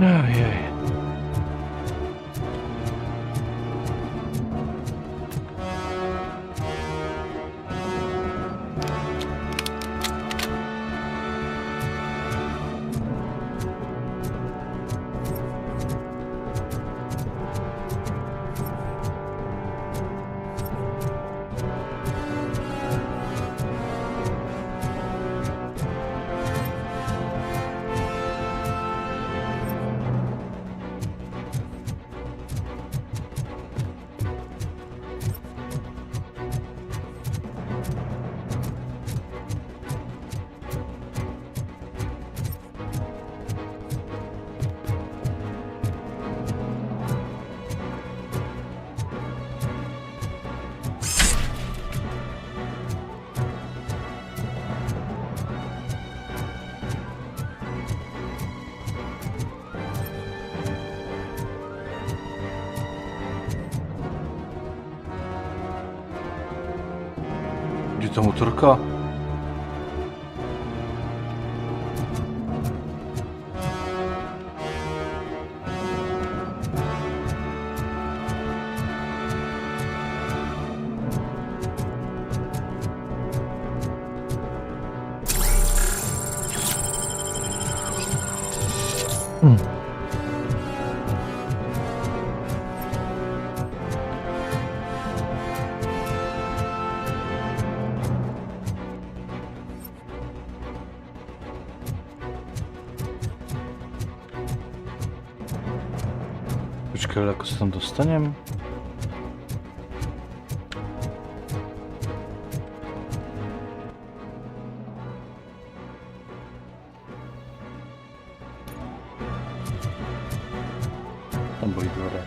Ojej. tam motorka? Počkaj, ale ako sa tam dostanem? Tam boli dvore.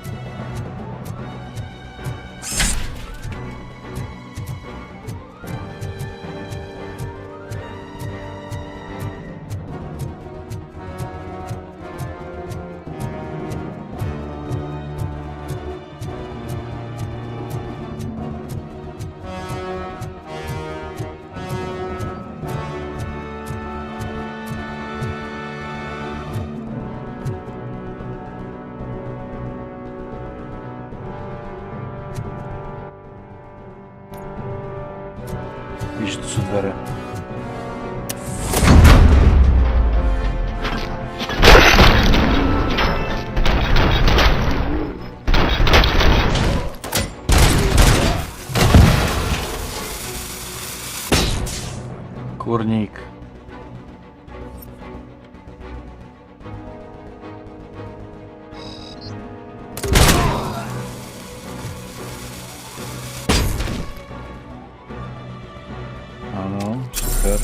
Vidíš, tu sú dvere. Kurník. Áno, super.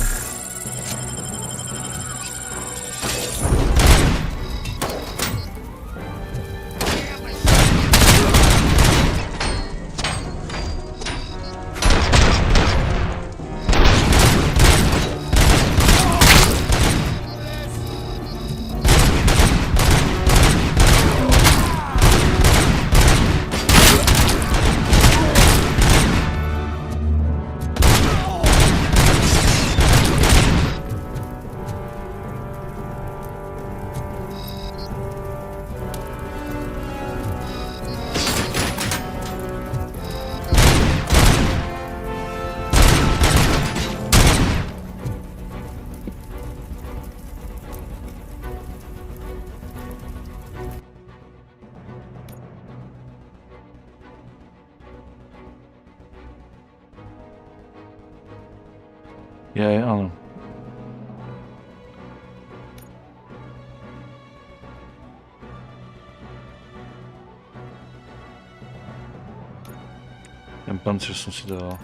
Áno. Ten pancír som si dal.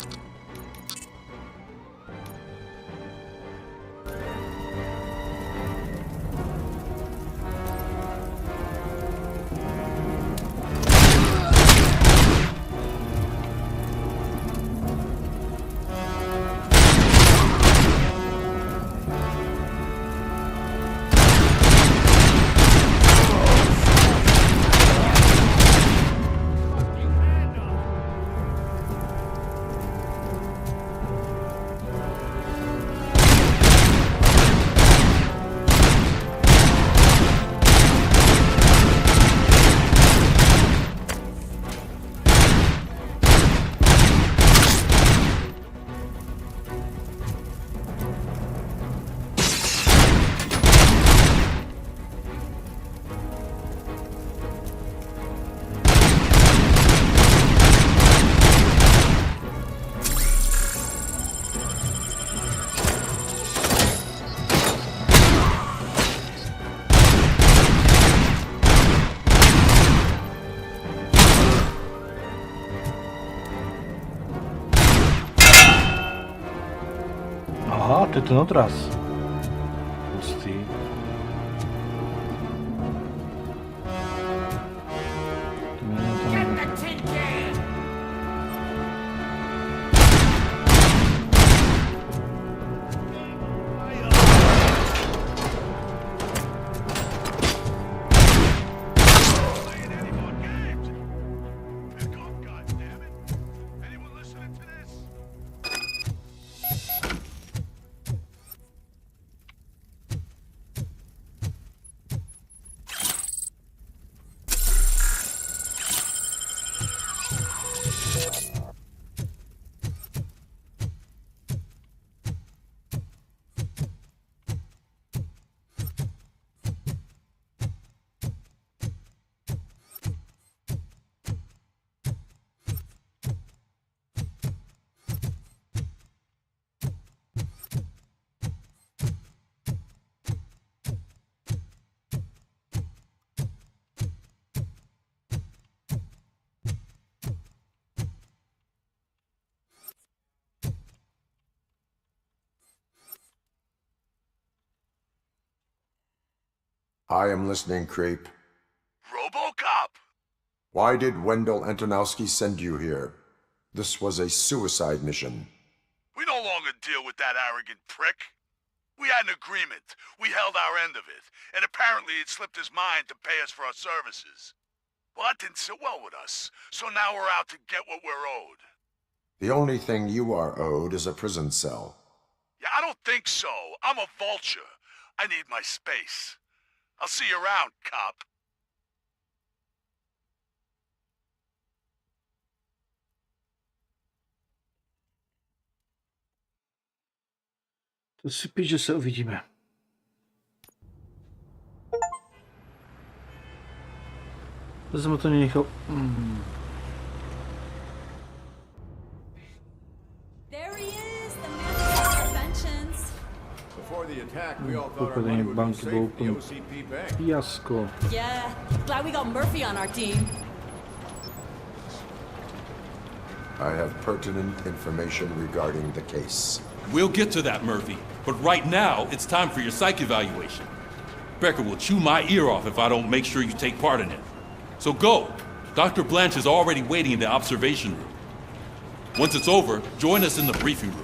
Aha, to je ten odraz. Pustý. I am listening, creep. ROBOCOP! Why did Wendell Antonowski send you here? This was a suicide mission. We no longer deal with that arrogant prick. We had an agreement. We held our end of it. And apparently it slipped his mind to pay us for our services. Well, that didn't sit well with us. So now we're out to get what we're owed. The only thing you are owed is a prison cell. Yeah, I don't think so. I'm a vulture. I need my space. I'll see you around, cop. To si píš, že se uvidíme. To jsem mu to nenechal. There he is, the man of inventions. Before the attack, we all thought our money would be safe at the OCP bank. Fiasko. Yeah, glad we got Murphy on our team. I have pertinent information regarding the case. We'll get to that, Murphy. But right now, it's time for your psych evaluation. Becker will chew my ear off if I don't make sure you take part in it. So go. Dr. Blanche is already waiting in the observation room. Once it's over, join us in the briefing room.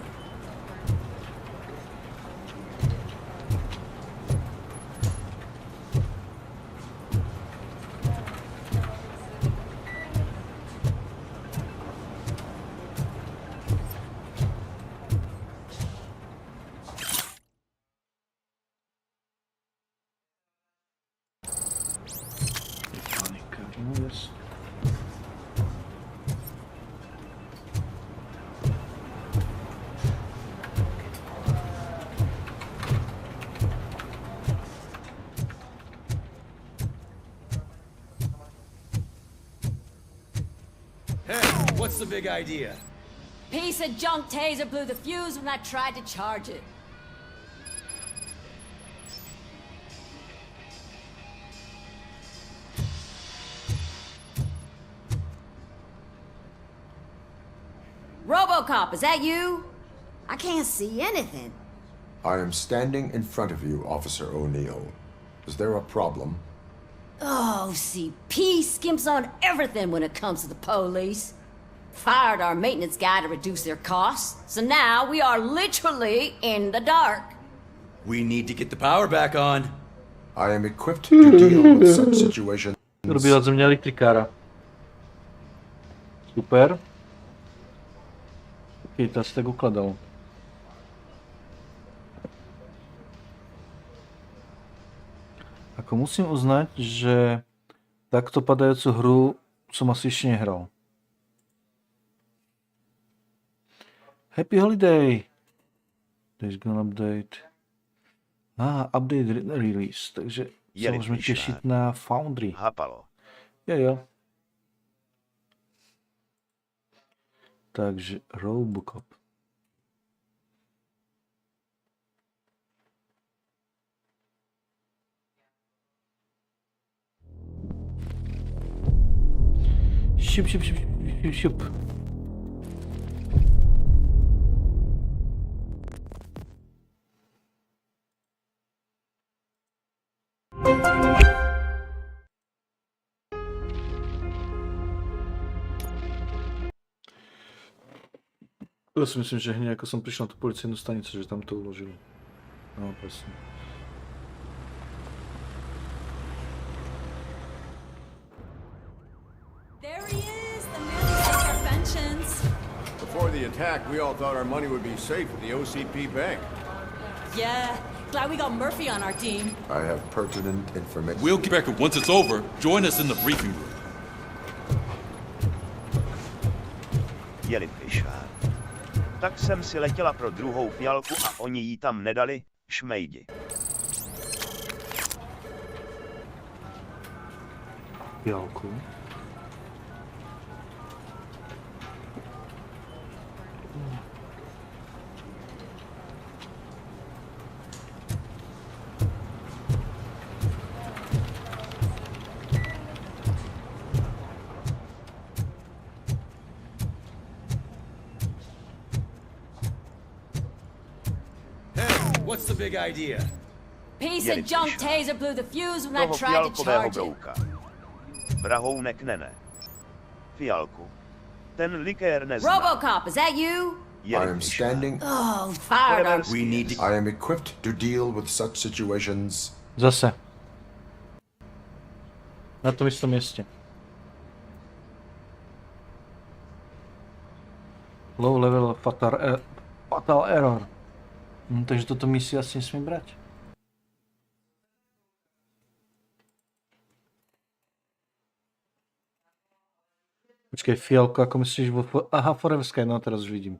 What's the big idea? Piece of junk taser blew the fuse when I tried to charge it. ROBOCOP, is that you? I can't see anything. I am standing in front of you, Officer O'Neill. Is there a problem? Oh, CP skimps on everything when it comes to the police. Fired our maintenance guy to reduce their costs, so now we are literally in the dark. We need to get the power back on. I am equipped to deal with such situations. Robila ze mě elektrikára. Super. Ok, to asi tak ukladal. Ako musím uznať, že takto padajúcu hru som asi ešte nehral. Happy holiday! Days gone update. Update release, takže sa môžeme tešiť na Foundry. Hápalo. Jo. Takže ROBOCOP. Šup. Ja si myslím, že hneď ako som prišiel na tú policajnú stanicu, že tam to uložili. No, presne. There he is, the man of inventions. Before the attack, we all thought our money would be safe at the OCP bank. Yeah, glad we got Murphy on our team. I have pertinent information. We'll get back. Once it's over, join us in the briefing room. Jeli Fišár. Tak jsem si letěla pro druhou fialku a oni jí tam nedali, šmejdi. Fialku? What's the big idea? Piece of junk taser blew the fuse when I Toho tried to fialkového charge it. brouka. Vrahounek nene. Fialku. Ten likér nezná. ROBOCOP, is that you? I am standing. Oh, fired on. We need. I am equipped to deal with such situations. Zase. Na tom istom mieste. Low level fatal error. Takže toto misi asi nesmím brať. Počkej, fialko, ako myslíš vo... Aha, Forever Sky, no teraz už vidím.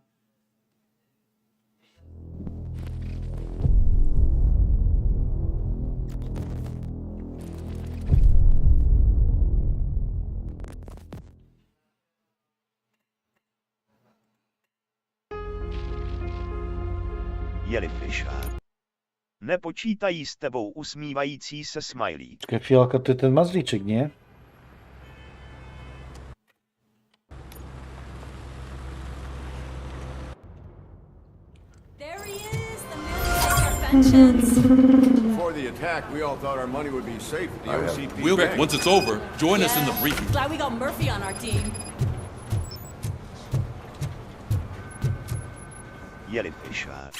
Jellyfisher. Nepočítají s tebou usmívající se smajlík. Počkej, fialka, to je ten mazlíček, nie? Before the attack, we all thought our money would be safe at the OCP We'll bank. once it's over, join us in the briefing. Glad we got Murphy on our team. Jellyfisher.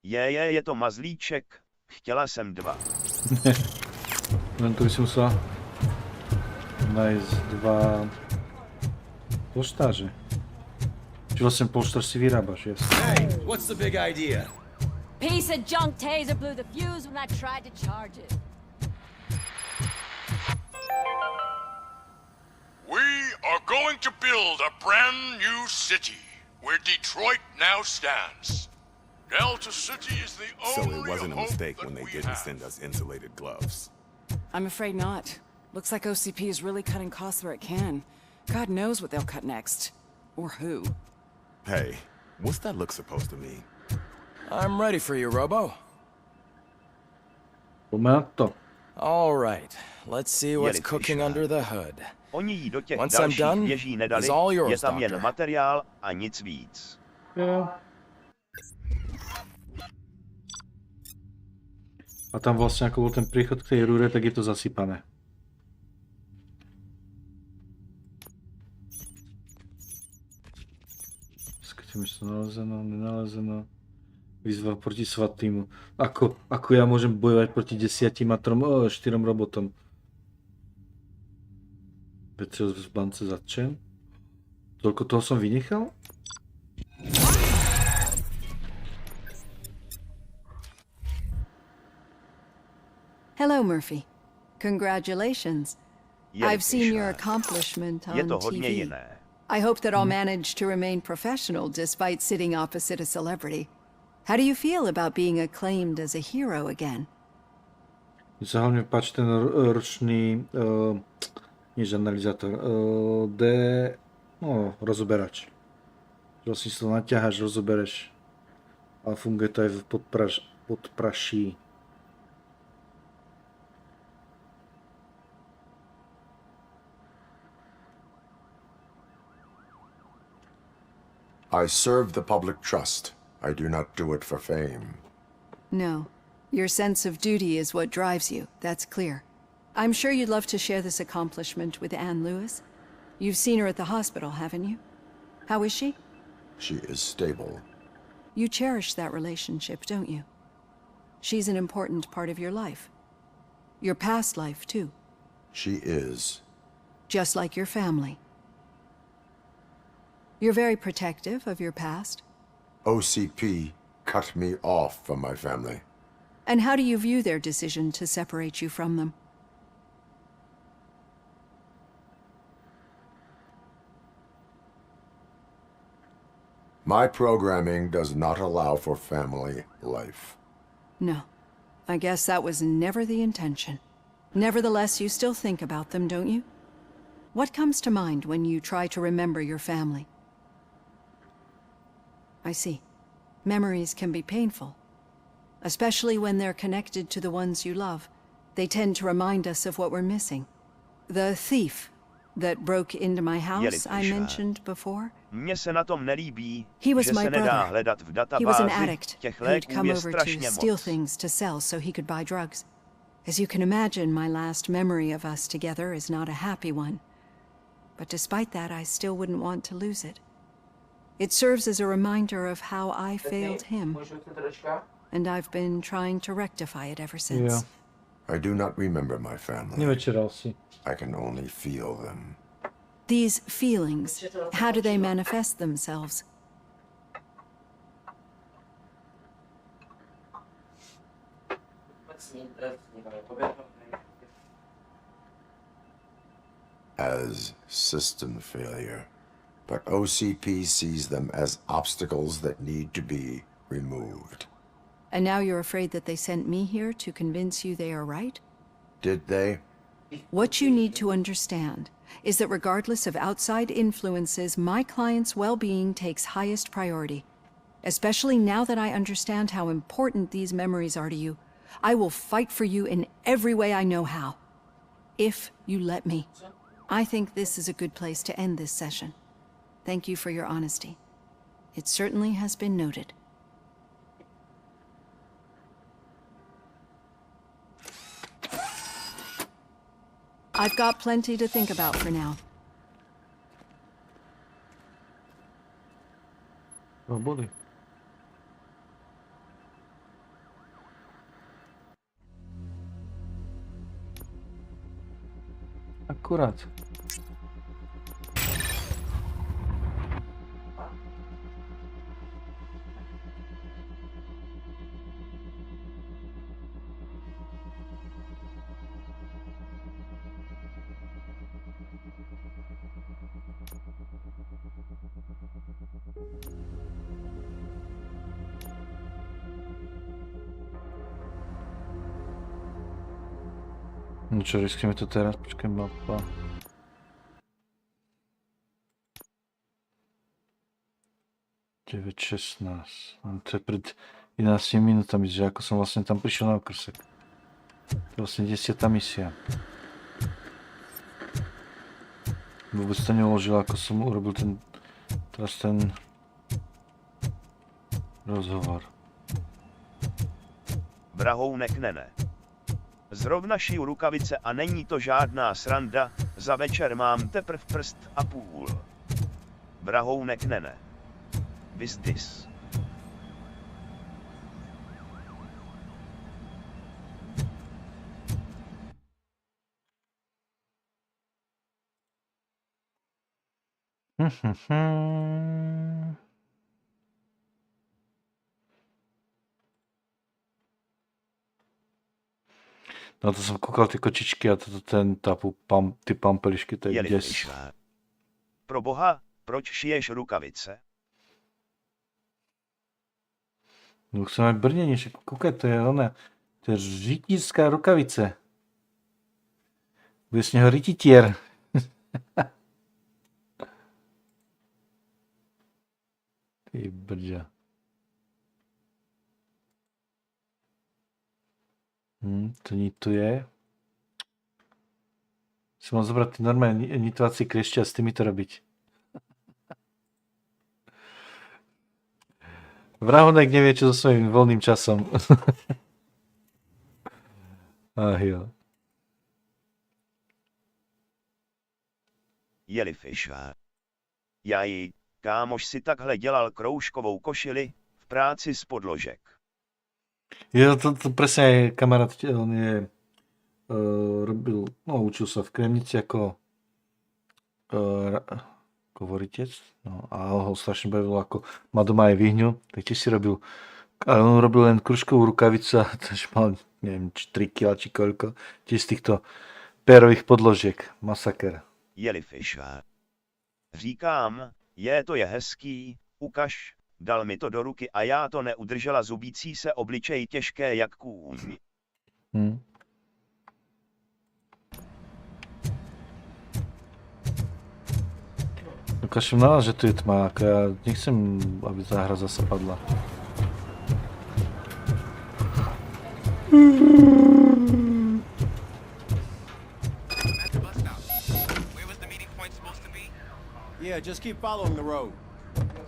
Je to mazlíček. Chtěla jsem 2. Len to by si musela nájsť 2 polštáře. Či vlastne polštář si vyrábaš, jasne. Hey, what's the big idea? Piece of junk taser blew the fuse when I tried to charge it. We are going to build a brand new city where Detroit now stands. Delta City is the only So it wasn't a mistake when they didn't send us insulated gloves. I'm afraid not. Looks like OCP is really cutting costs where it can. God knows what they'll cut next. Or who. Hey, what's that look supposed to mean? I'm ready for you, Robo. Tomato. All right, let's see what's cooking under the hood. Oni jí do těch Once I'm dalších done, věží nedali, it's all yours, je tam jen Doctor. materiál a nic víc. Jo. A tam vlastne, ako bol ten príchod k tej rúre, tak je to zasypané. Skúťme, čo nalezeno, nenalezeno. Výzva proti svatýmu. Ako ja môžem bojovať proti 10 a 4 robotom? Petrol v bance zatčen. Toľko toho som vynechal? Hello, Murphy. Congratulations. I've seen your accomplishment on Je to hodně TV. jiné. I hope that I'll manage to remain professional despite sitting opposite a celebrity. How do you feel about being acclaimed as a hero again? Mne sa hlavne páči ten ročný, nie žurnalizátor, rozoberač. Vlastne si to naťaháš, rozobereš a funguje to aj v podpraší. I serve the public trust. I do not do it for fame. No. Your sense of duty is what drives you, that's clear. I'm sure you'd love to share this accomplishment with Anne Lewis. You've seen her at the hospital, haven't you? How is she? She is stable. You cherish that relationship, don't you? She's an important part of your life. Your past life, too. She is. Just like your family. You're very protective of your past. OCP cut me off from my family. And how do you view their decision to separate you from them? My programming does not allow for family life. No. I guess that was never the intention. Nevertheless, you still think about them, don't you? What comes to mind when you try to remember your family? I see. Memories can be painful. Especially when they're connected to the ones you love. They tend to remind us of what we're missing. The thief that broke into my house I mentioned before? Mně se na tom nelíbí, He was že my se nedá brother. hledat v He was an databázi, addict těch who'd léků come je over to strašně steal moc. things to sell so he could buy drugs. As you can imagine, my last memory of us together is not a happy one. But despite that, I still wouldn't want to lose it. It serves as a reminder of how I failed him. And I've been trying to rectify it ever since. Yeah. I do not remember my family. I can only feel them. These feelings, how do they manifest themselves? As system failure. But OCP sees them as obstacles that need to be removed. And now you're afraid that they sent me here to convince you they are right? Did they? What you need to understand is that regardless of outside influences, my client's well-being takes highest priority. Especially now that I understand how important these memories are to you, I will fight for you in every way I know how. If you let me. I think this is a good place to end this session. Thank you for your honesty. It certainly has been noted. I've got plenty to think about for now. No boli. Akurát. No čo, riskneme to teraz, počkaj, mapa. (9:16). No to je pred 11 minútami, že ako som vlastne tam prišiel na okrsek. To je vlastne 10. misia. Vôbec to neuložil, ako som urobil teraz ten rozhovor. Vrahounek nene. Zrovna šiju rukavice a není to žádná sranda, za večer mám teprv prst a půl. Vrahounek nene. Vizdis. No to jsem koukal ty kočičky a ty pampelišky, to je děs. Pro boha, proč šiješ rukavice? No chcem mít brnění, že koukaj, to je ona, to je rytířská rukavice. Bude z něho rytítěr. Ty brďa. To nituje. Si mám zobrať ty normálne nitovací kliešte a s tými to robiť. Vrahonek nevie, čo so svojím voľným časom. Ach jo. Jellyfish. Jaj, kámoš si takhle dělal kroužkovou košili v práci z podložek. Jo, to presne aj kamarát, on je robil, no učil sa v Kremnici ako voritec, no a ho strašne bavilo, ako má doma aj vyhňu, tak tiež si robil, ale on robil len kružkovú rukavicu a takže mal, neviem, 3 kg či koľko, tiež z týchto pérových podložiek, masaker. Jellyfish. Říkám, to je hezký, ukaž. Dal mi to do ruky a já to neudržela zubící se obličej těžké jak kůň. Ukažím na vás, že tu je tma, ako ja nechcem, aby tá hra zasa padla. just keep following the road.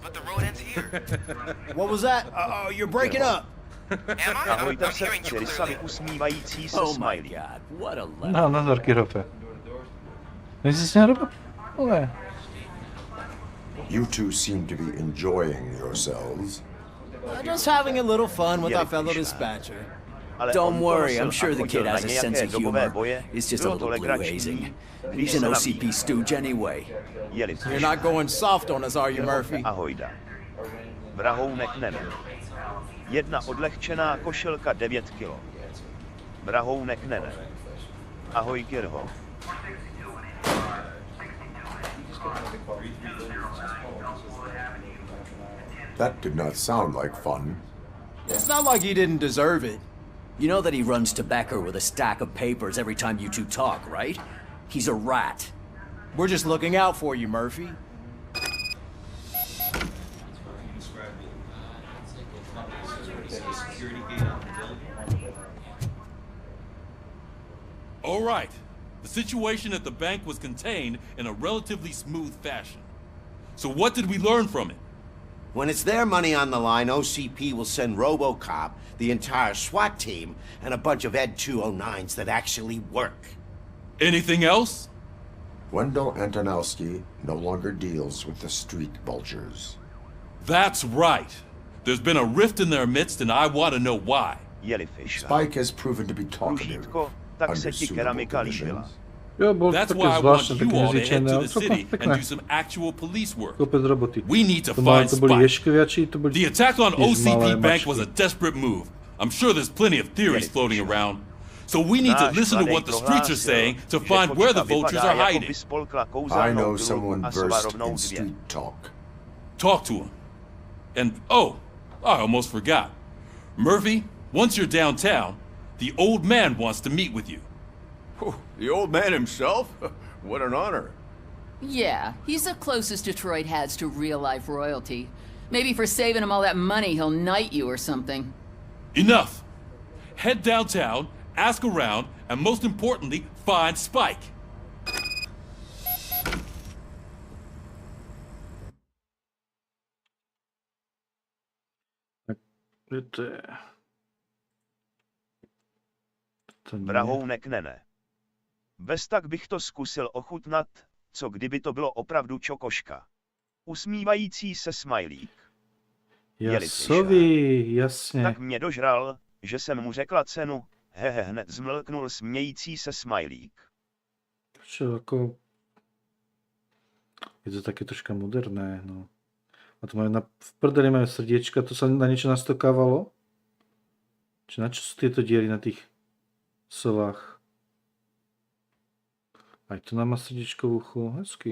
But the road ends here. What was that? You're breaking up. Am I? Ahojte I'm hearing you srdcery, clearly. usmívající se Oh my smiley. god, what a level. No, nazorky rope. Nejsi s ním rope? Ne. You two seem to be enjoying yourselves. Just having a little fun with our fellow dispatcher. Don't worry, I'm sure the kid has a sense of humor. It's just a little blue hazing. He's an OCP stooge anyway. You're not going soft on us, are you, Murphy? Ahojda. Vrahounek nene. Jedna odlehčená košilka 9 kilo. Vrahounek nene. Ahoj, Kirho. That did not sound like fun. It's not like he didn't deserve it. You know that he runs to Becker with a stack of papers every time you two talk, right? He's a rat. We're just looking out for you, Murphy. All right. The situation at the bank was contained in a relatively smooth fashion. So what did we learn from it? When it's their money on the line, OCP will send ROBOCOP, the entire SWAT team, and a bunch of Ed 209s that actually work. Anything else? Wendell Antonowski no longer deals with the street vultures. That's right. There's been a rift in their midst and I want to know why. Spike has proven to be talkative under suitable conditions. That's why I want you all to head to the city and do some actual police work. We need to find Spike. The attack on OCP Bank was a desperate move. I'm sure there's plenty of theories floating around. So we need to listen to what the streets are saying to find where the vultures are hiding. I know someone versed in street talk. Talk to him. And, oh, I almost forgot. Murphy, once you're downtown, the old man wants to meet with you. The old man himself? What an honor. Yeah, he's the closest Detroit has to real-life royalty. Maybe for saving him all that money, he'll knight you or something. Enough! Head downtown, ask around, and most importantly, find Spike. Vrahounek nene. Bez tak bych to zkusil ochutnat, co kdyby to bylo opravdu čokoška. Usmívající se smajlík. Jasovi, jasně. Tak mě dožral, že jsem mu řekla cenu, hned zmlknul smějící se smajlík. Čo, jako... Je to také troška moderné, no. A to majú v prdeli majú srdiečka, to sa na niečo nastokávalo? Či na čo sú tieto diery na tých sovách? Aj tu nám má srdiečko v uchu, hezky.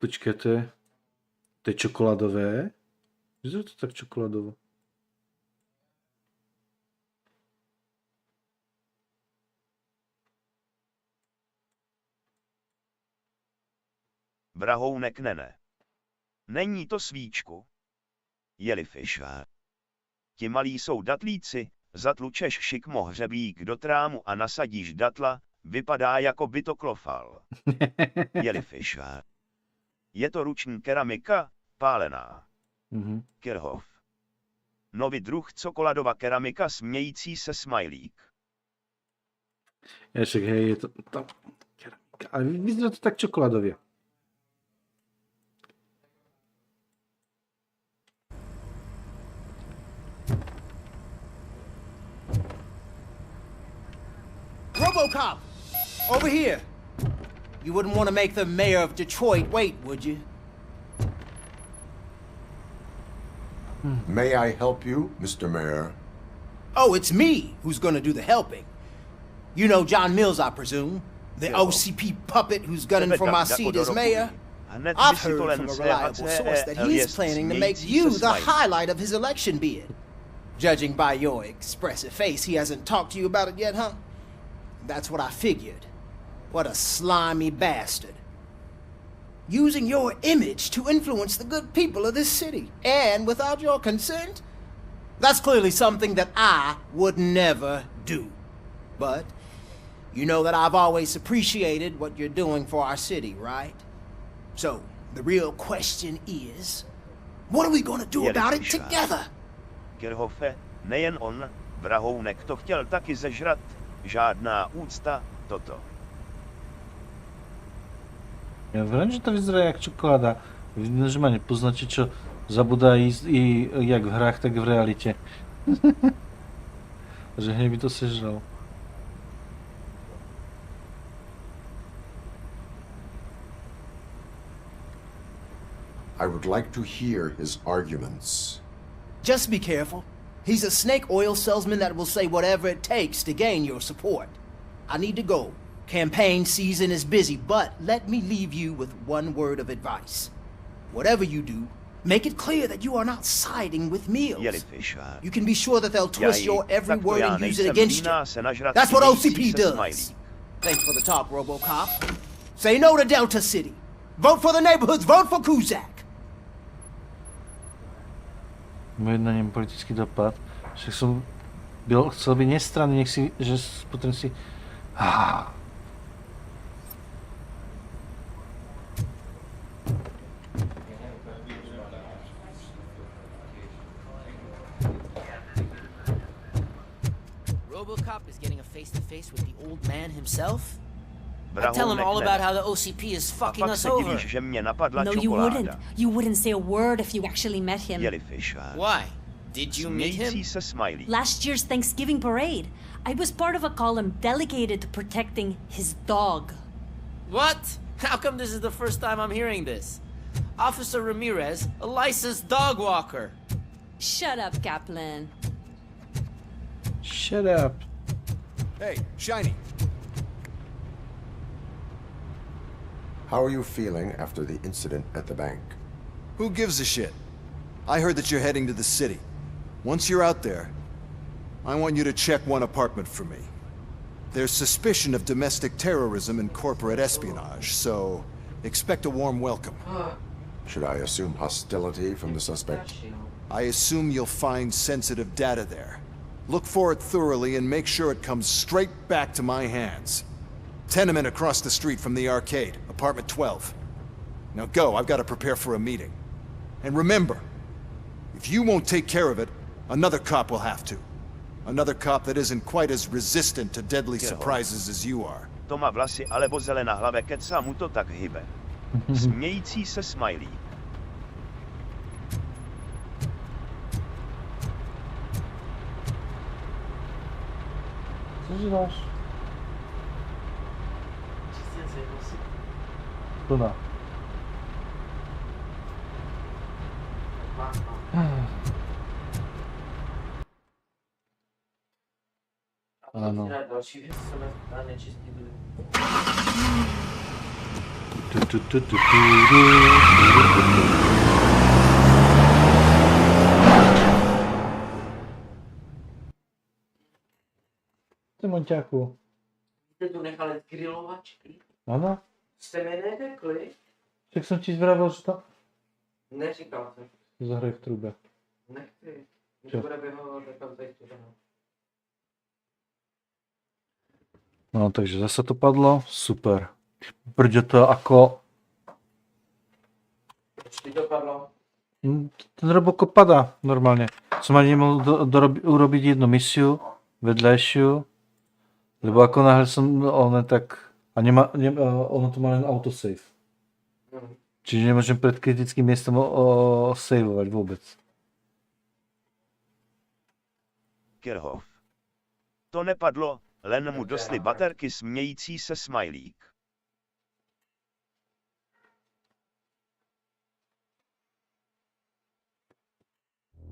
Počkajte, to je čokoládové? Vyzerá to tak čokoládovo. Vrahounek nene. Není to svíčku. Jellyfish. Ti malí jsou datlíci, zatlučeš šikmo hřebík do trámu a nasadíš datla, vypadá jako by to klofal. Jellyfish. Je to ruční keramika, pálená. Kirchhoff. Nový druh cokoladová keramika smějící se smajlík. Ja však hej, je to tam keramika, ale vyzerá to tak čokoládově. ROBOCOP! Over here! You wouldn't want to make the mayor of Detroit wait, would you? May I help you, Mr. Mayor? Oh, it's me who's gonna do the helping. You know John Mills, I presume? The OCP puppet who's gunning for my seat as mayor? I've heard from a reliable source that he's planning to make you the highlight of his election bid. Judging by your expressive face, he hasn't talked to you about it yet, huh? That's what I figured. What a slimy bastard. Using your image to influence the good people of this city, and without your consent? That's clearly something that I would never do. But You know that I've always appreciated what you're doing for our city, right? So, the real question is, what are we gonna do about it together? Kirchhoffe, nejen on, vrahounek to chtěl taky zežrat, žádná úcta, toto. Ja viem, že to vyzerá jak čokoláda. Vidno, že ma nepoznáte, čo zabudá i jak v hrách, tak v realite. Že hneď by to sežral. I would like to hear his arguments. Just be careful. He's a snake oil salesman that will say whatever it takes to gain your support. I need to go. Campaign season is busy, but let me leave you with one word of advice. Whatever you do, make it clear that you are not siding with Mills. You can be sure that they'll twist your every word and use it against you. That's what OCP does. Thanks for the talk, RoboCop. Say no to Delta City. Vote for the neighborhoods. Vote for Kuzak. Môj na ňom politický dopad. Však som chcel byť nestranný, nech si, že potom si... RoboCop is getting a face-to-face with the old man himself? I tell him all about how the OCP is fucking us over. No, you wouldn't. You wouldn't say a word if you actually met him. Why? Did you meet him? Last year's Thanksgiving parade. I was part of a column delegated to protecting his dog. What? How come this is the first time I'm hearing this? Officer Ramirez, a licensed dog walker. Shut up, Kaplan. Shut up. Hey, Shiny. How are you feeling after the incident at the bank? Who gives a shit? I heard that you're heading to the city. Once you're out there, I want you to check one apartment for me. There's suspicion of domestic terrorism and corporate espionage, so expect a warm welcome. Should I assume hostility from the suspect? I assume you'll find sensitive data there. Look for it thoroughly and make sure it comes straight back to my hands. Tenement across the street from the arcade, apartment 12. Now go, I've got to prepare for a meeting. And remember, if you won't take care of it, another cop will have to. Another cop that isn't quite as resistant to deadly surprises as you are. To má vlasy alebo zelená hlava, kecá mu to tak hybe. Smějící se smajlík. Co děláš? Plná. Ano. Ty Monťáku. Jste tu nechali grilovačky? Ano. Jste mi neřekli? Tak jsem ti zvravil, že to... Neříkal jsem. Zahraj v trubě. Nechci. Když bude vyhovovat, tak tam tady studenou. No, takže zase to padlo. Super. Brďo to ako... Počkej, to padlo. Ten ROBOCOP padá normálne. Som ani nemohol urobiť jednu misiu, vedľajšiu. Lebo ako náhle som tak... A ono to má len autosave. Čiže nemôžem pred kritickým miestom saveovať vôbec. Kirchhoff. To nepadlo, len mu dostly baterky smějící se smajlík.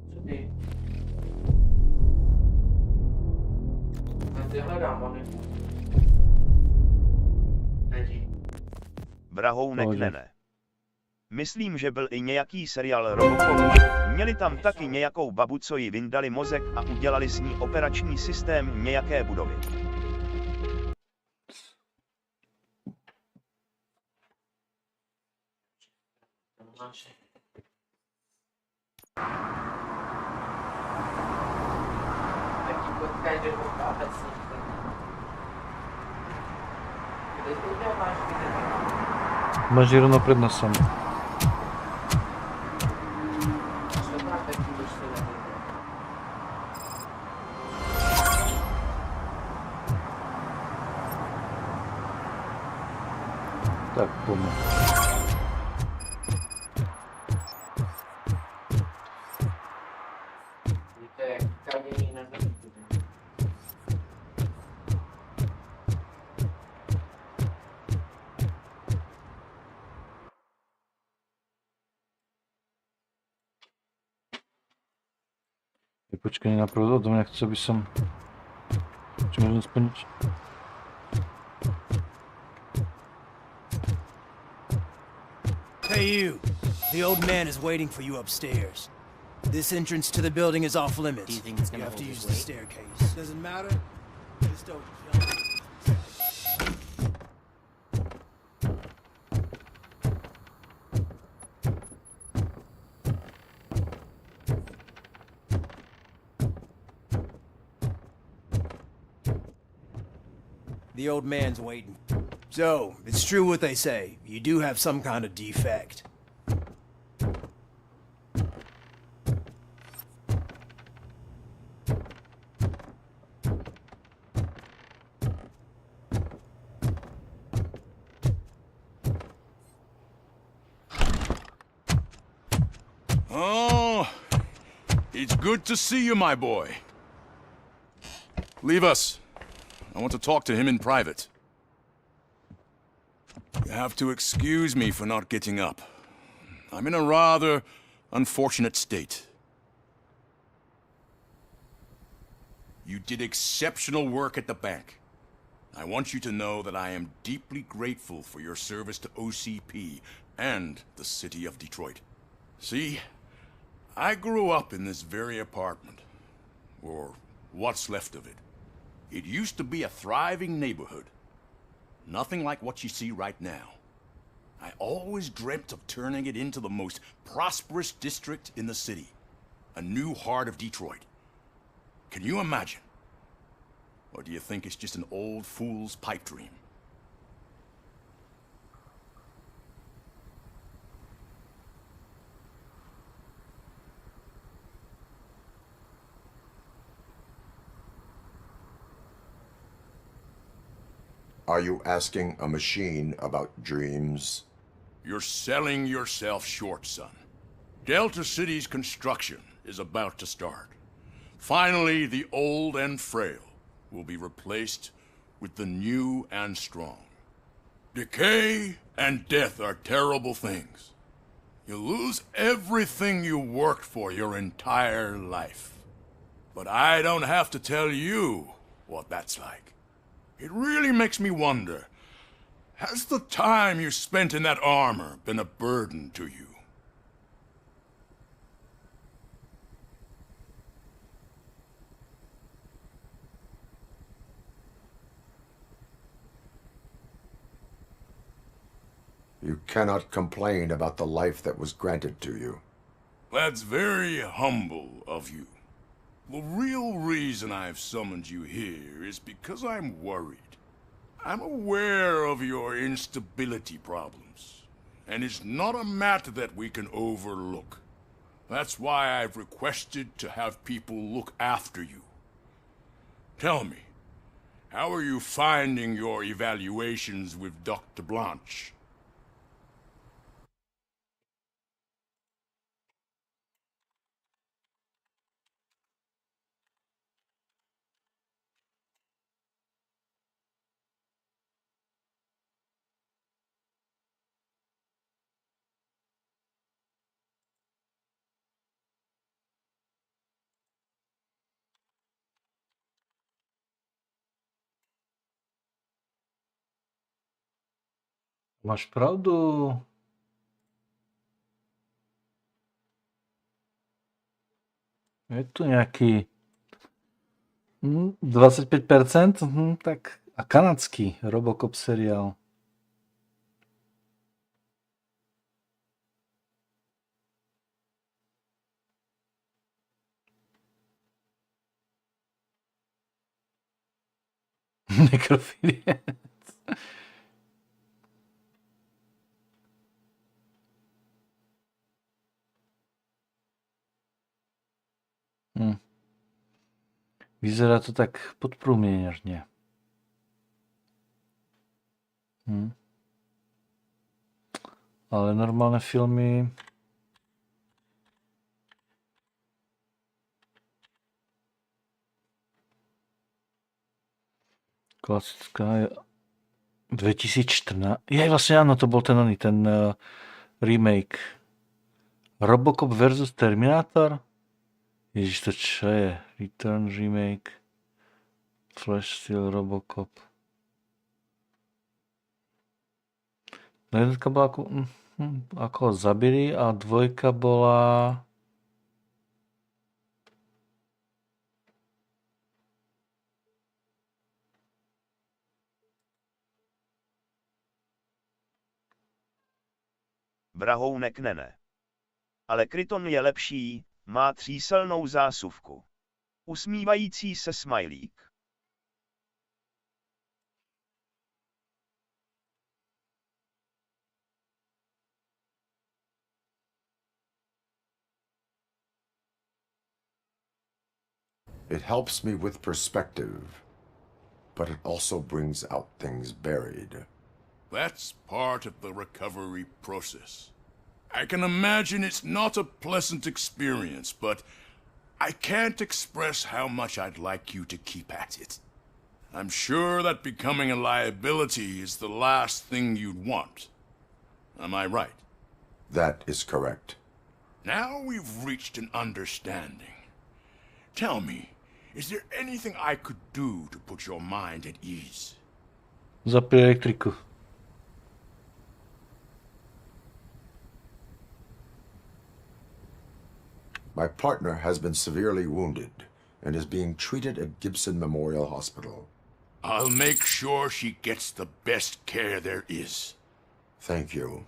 Co ty? Já hledám monitor. Vrahounek ne. Myslím, že byl i nějaký seriál ROBOCOP. Měli tam taky nějakou babu, co jí vyndali mozek a udělali s ní operační systém nějaké budovy. Máš ji rovno pred nosom. Tak, poďme. Počkaj, napravo odo mňa chce, aby som... Čo môžem splniť? Hey you, the old man is waiting for you upstairs. This entrance to the building is off limits. Do you think it's gonna have to hold use his the weight? staircase. Doesn't matter. Just don't jump. The old man's waiting. So, it's true what they say. You do have some kind of defect. Oh, it's good to see you, my boy. Leave us. I want to talk to him in private. You have to excuse me for not getting up. I'm in a rather unfortunate state. You did exceptional work at the bank. I want you to know that I am deeply grateful for your service to OCP and the city of Detroit. See, I grew up in this very apartment, or what's left of it. It used to be a thriving neighborhood. Nothing like what you see right now. I always dreamt of turning it into the most prosperous district in the city. A new heart of Detroit. Can you imagine? Or do you think it's just an old fool's pipe dream? Are you asking a machine about dreams? You're selling yourself short, son. Delta City's construction is about to start. Finally, the old and frail will be replaced with the new and strong. Decay and death are terrible things. You lose everything you worked for your entire life. But I don't have to tell you what that's like. It really makes me wonder, has the time you spent in that armor been a burden to you? You cannot complain about the life that was granted to you. That's very humble of you. The real reason I've summoned you here is because I'm worried. I'm aware of your instability problems, and it's not a matter that we can overlook. That's why I've requested to have people look after you. Tell me, how are you finding your evaluations with Dr. Blanche? Máš pravdu. Je tu nejaký 25%? Tak a kanadský ROBOCOP seriál. Nekrofilie. Vyzerá to tak podprůměrně. Ale normálne filmy... Klasická je 2014. Je vlastne áno, to bol ten remake. Robocop versus Terminator? Ježiš, to čo je? Return remake. Flash Steel Robocop. No jednotka bola ako ho zabili a dvojka bola... Vrahounek ne. Ale Kryton je lepší, má tříselnou zásuvku. Usmívající se smajlík. It helps me with perspective, but it also brings out things buried. That's part of the recovery process. I can imagine it's not a pleasant experience, but I can't express how much I'd like you to keep at it. I'm sure that becoming a liability is the last thing you'd want. Am I right? That is correct. Now we've reached an understanding. Tell me, is there anything I could do to put your mind at ease? Zapni elektriku. My partner has been severely wounded and is being treated at Gibson Memorial Hospital. I'll make sure she gets the best care there is. Thank you.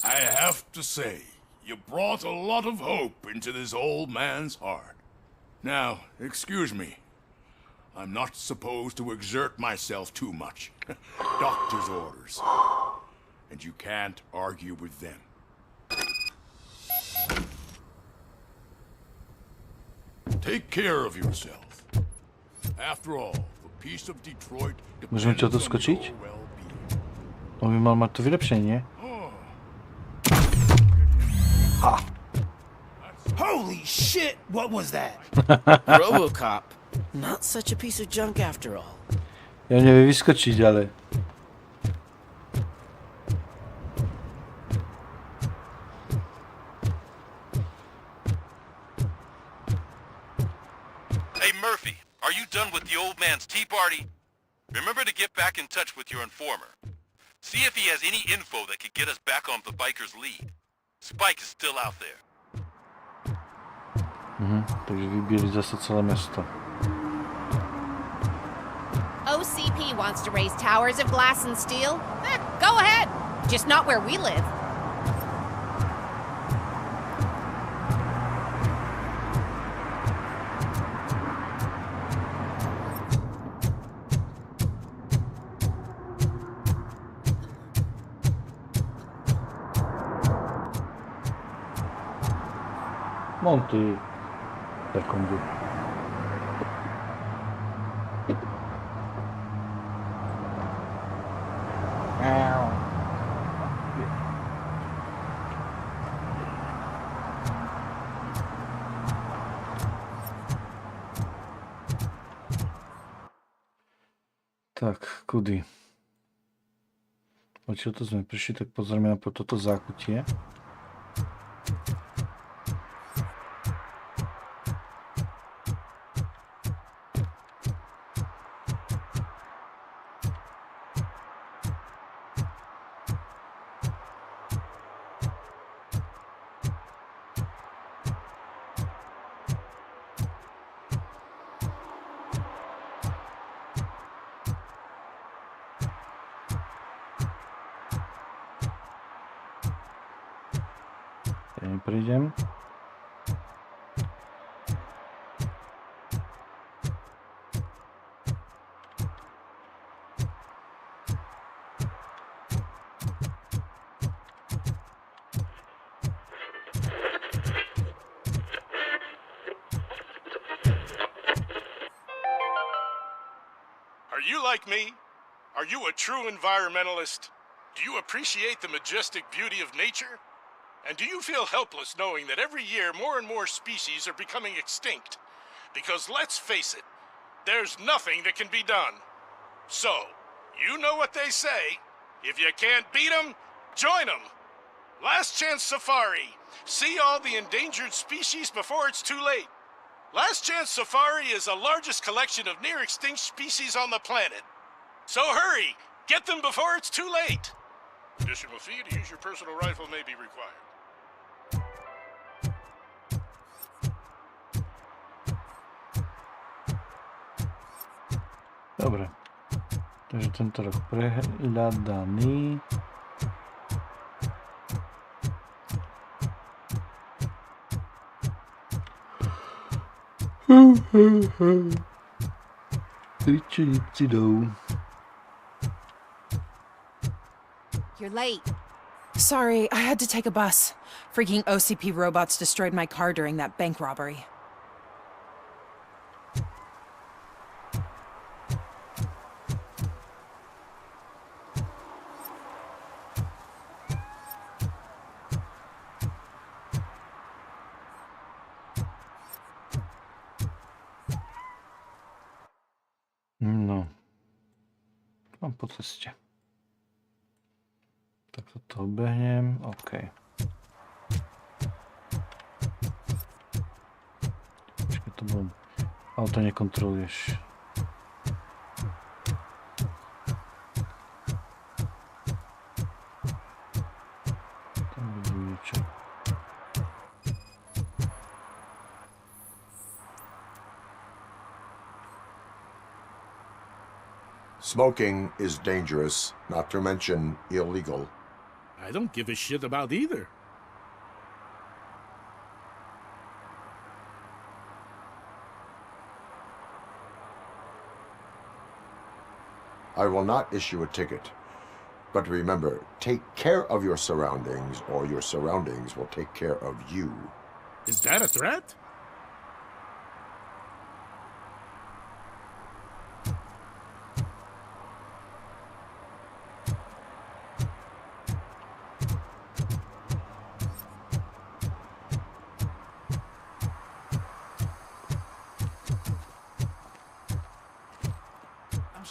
I have to say, you brought a lot of hope into this old man's heart. Now, excuse me. I'm not supposed to exert myself too much. Doctor's orders. And you can't argue with them. Take care of yourself. After all, the peace of Detroit Můžeme ti to skočiť? On by mal mať to vylepšenie, nie? Holy shit, what was that? ROBOCOP. Not such a piece of junk after all. Ja neviem vyskočiť, ale... Hey Murphy, are you done with the old man's tea party? Remember to get back in touch with your informer. See if he has any info that could get us back on the biker's lead. Spike is still out there. Takže vybíli zase celé mesto. OCP wants to raise towers of glass and steel? Go ahead. Just not where we live. Monty. Sekundu. Tak, kudy? Odtiaľ to sme prišli, tak pozrieme na toto zákutie. Prídem. you like me? Are you a true environmentalist? Do you appreciate the majestic beauty of nature? And do you feel helpless knowing that every year more and more species are becoming extinct? Because let's face it, there's nothing that can be done. So, you know what they say. If you can't beat 'em, join 'em. Last Chance Safari. See all the endangered species before it's too late. Last Chance Safari is the largest collection of near-extinct species on the planet. So hurry! Get them before it's too late! Additional fee to use your personal rifle may be required. Dobre. Takže tento rok prehľadaný. Tričenici jdou. You're late. Sorry, I had to take a bus. Freaking OCP robots destroyed my car during that bank robbery. No. Mám po ceste. Tak toto obehnem. OK. Počkaj, to bolo... Auto nekontroluješ. Tam vidím niečo. Smoking is dangerous, not to mention illegal. I don't give a shit about either. I will not issue a ticket. But remember, take care of your surroundings, or your surroundings will take care of you. Is that a threat?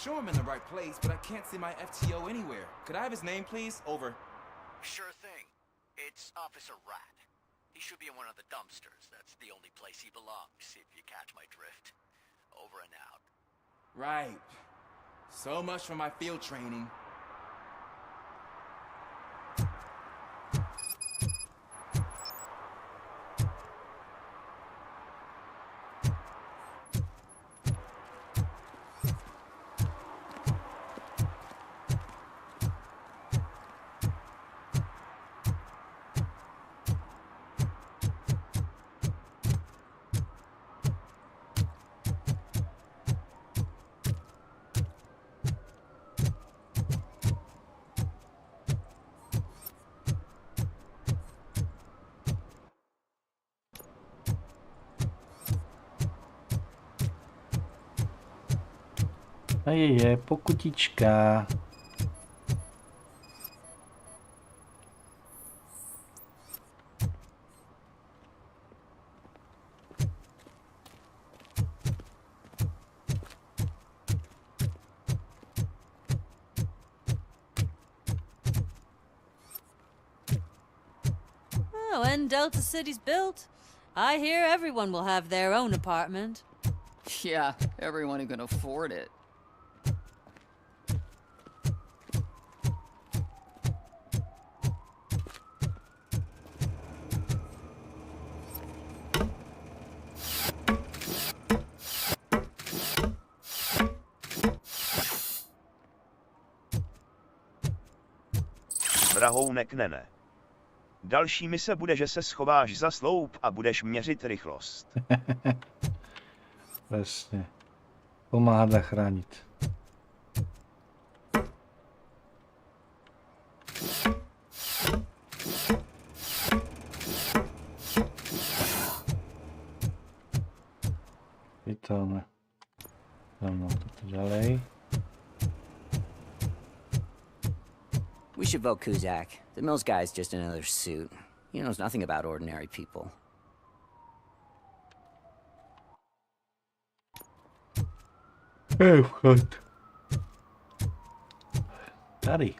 Sure I'm in the right place, but I can't see my FTO anywhere. Could I have his name, please? Over. Sure thing. It's Officer Rat. He should be in one of the dumpsters. That's the only place he belongs, if you catch my drift. Over and out. Right. So much for my field training. A je pokutička. Oh, when Delta City's built, I hear everyone will have their own apartment. Yeah, everyone who can afford it. Vrahounek ne. Další mise bude, že se schováš za sloup a budeš měřit rychlost. Presne. Pomáhať a chrániť. Vitálne. Za mnou toto ďalej. We should vote Kuzak. The Mills guy's just another suit. He knows nothing about ordinary people. Hey, what? Daddy.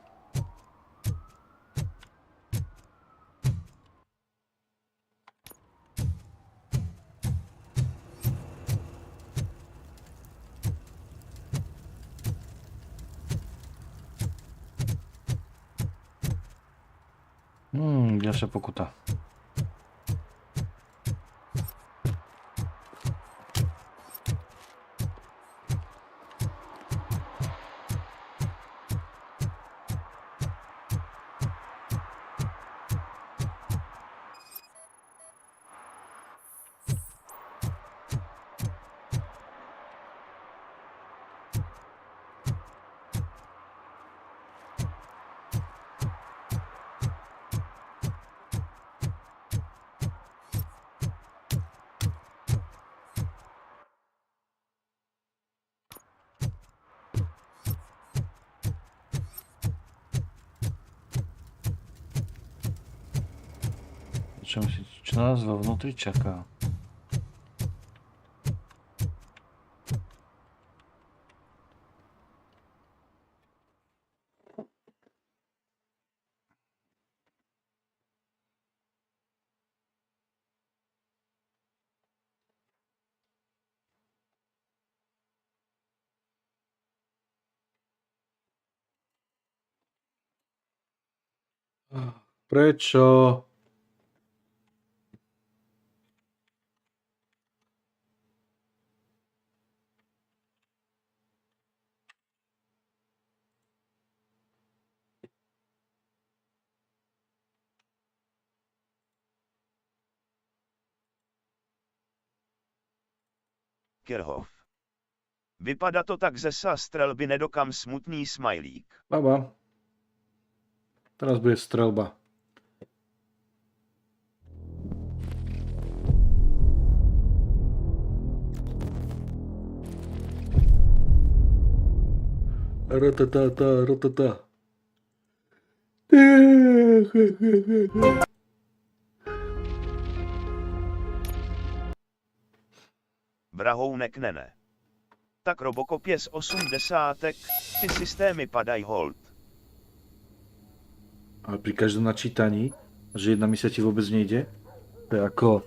Ďalšia pokuta. Čo nás vo vnútri čaká? Prečo? Kirchhoff. Vypadá to tak ze střelby nedokam smutný smajlík. Baba. Teraz bude strelba. Ratatata, ratata. Vrahounek nene. Tak Robocop je z 80, ty systémy padají hold. Ale pri každom načítaní, že jedna misia ti vôbec nejde, to je ako...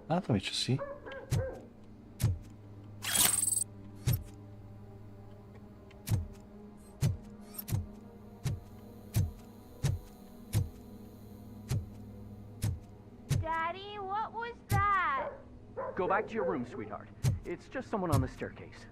A tam je čosi. Daddy, what was that? Go back to your room, sweetheart. It's just someone on the staircase.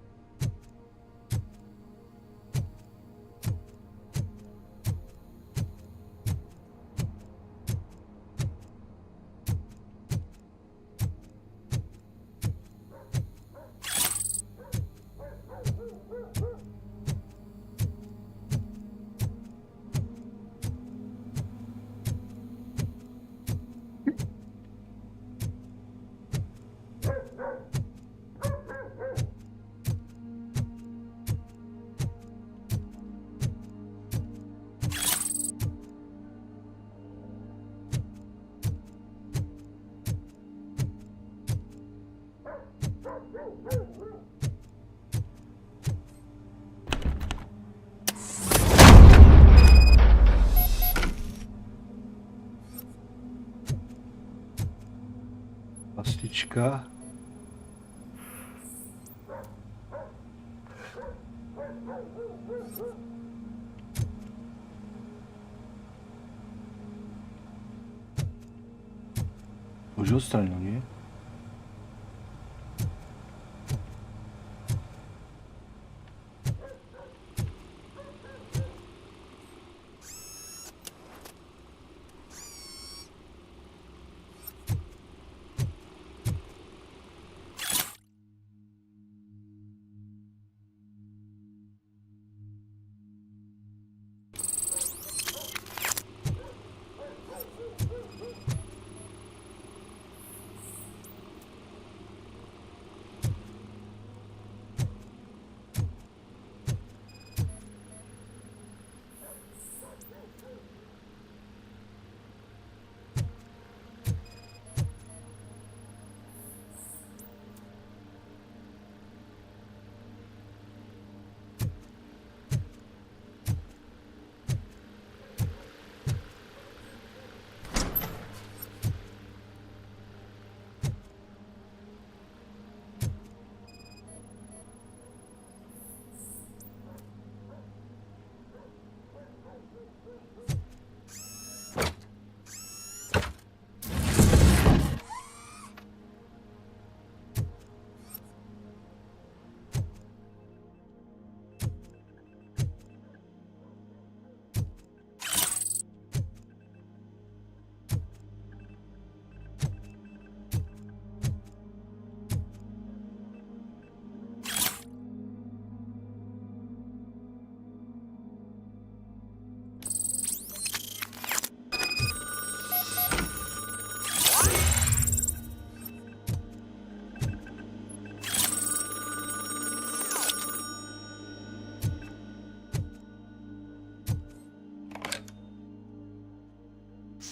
Pastička. Už odstranil, nie?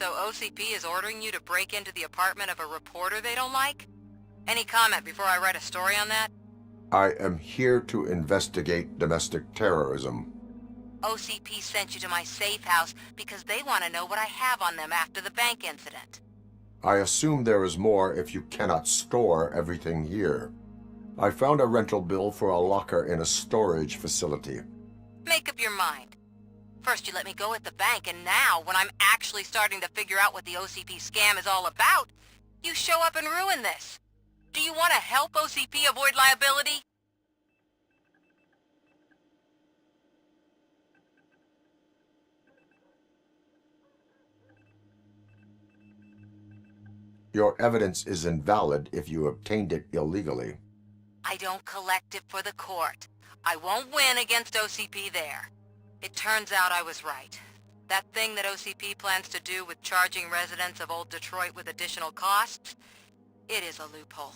So OCP is ordering you to break into the apartment of a reporter they don't like? Any comment before I write a story on that? I am here to investigate domestic terrorism. OCP sent you to my safe house because they want to know what I have on them after the bank incident. I assume there is more if you cannot store everything here. I found a rental bill for a locker in a storage facility. Make up your mind. First you let me go at the bank, and now, when I'm actually starting to figure out what the OCP scam is all about, you show up and ruin this. Do you want to help OCP avoid liability? Your evidence is invalid if you obtained it illegally. I don't collect it for the court. I won't win against OCP there. It turns out I was right. That thing that OCP plans to do with charging residents of Old Detroit with additional costs, it is a loophole.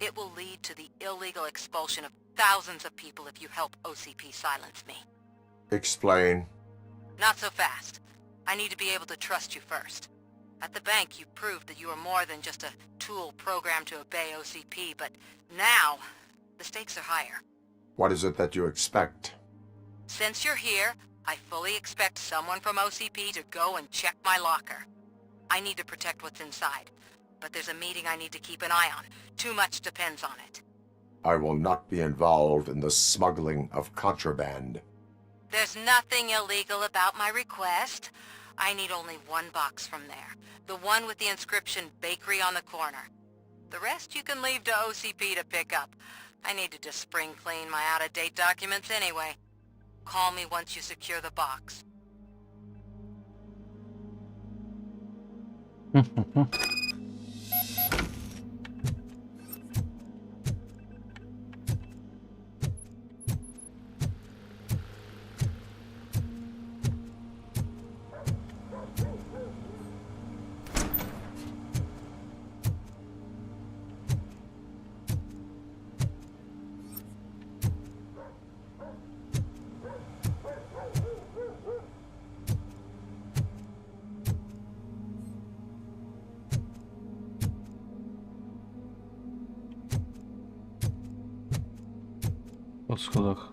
It will lead to the illegal expulsion of thousands of people if you help OCP silence me. Explain. Not so fast. I need to be able to trust you first. At the bank, you proved that you are more than just a tool programmed to obey OCP, but now, the stakes are higher. What is it that you expect? Since you're here, I fully expect someone from OCP to go and check my locker. I need to protect what's inside, but there's a meeting I need to keep an eye on. Too much depends on it. I will not be involved in the smuggling of contraband. There's nothing illegal about my request. I need only one box from there. The one with the inscription Bakery on the corner. The rest you can leave to OCP to pick up. I need to just spring clean my out-of-date documents anyway. Call me once you secure the box. Po schodach.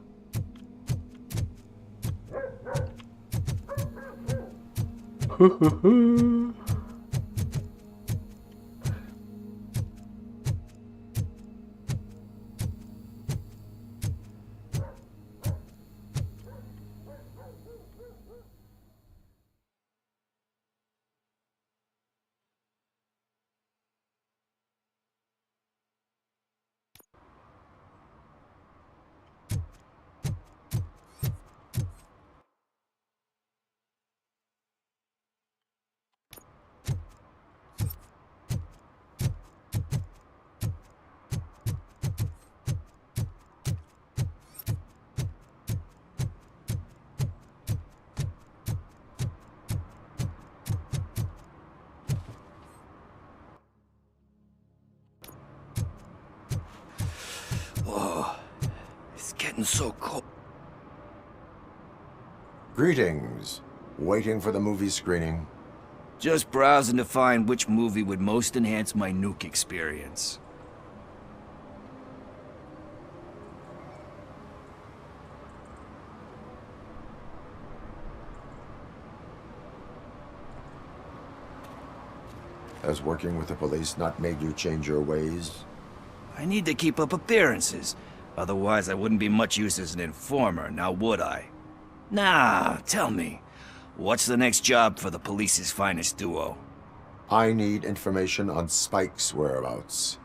Getting so cold. Greetings. Waiting for the movie screening? Just browsing to find which movie would most enhance my nuke experience. Has working with the police not made you change your ways? I need to keep up appearances. Otherwise, I wouldn't be much use as an informer, now would I? Nah, tell me. What's the next job for the police's finest duo? I need information on Spike's whereabouts.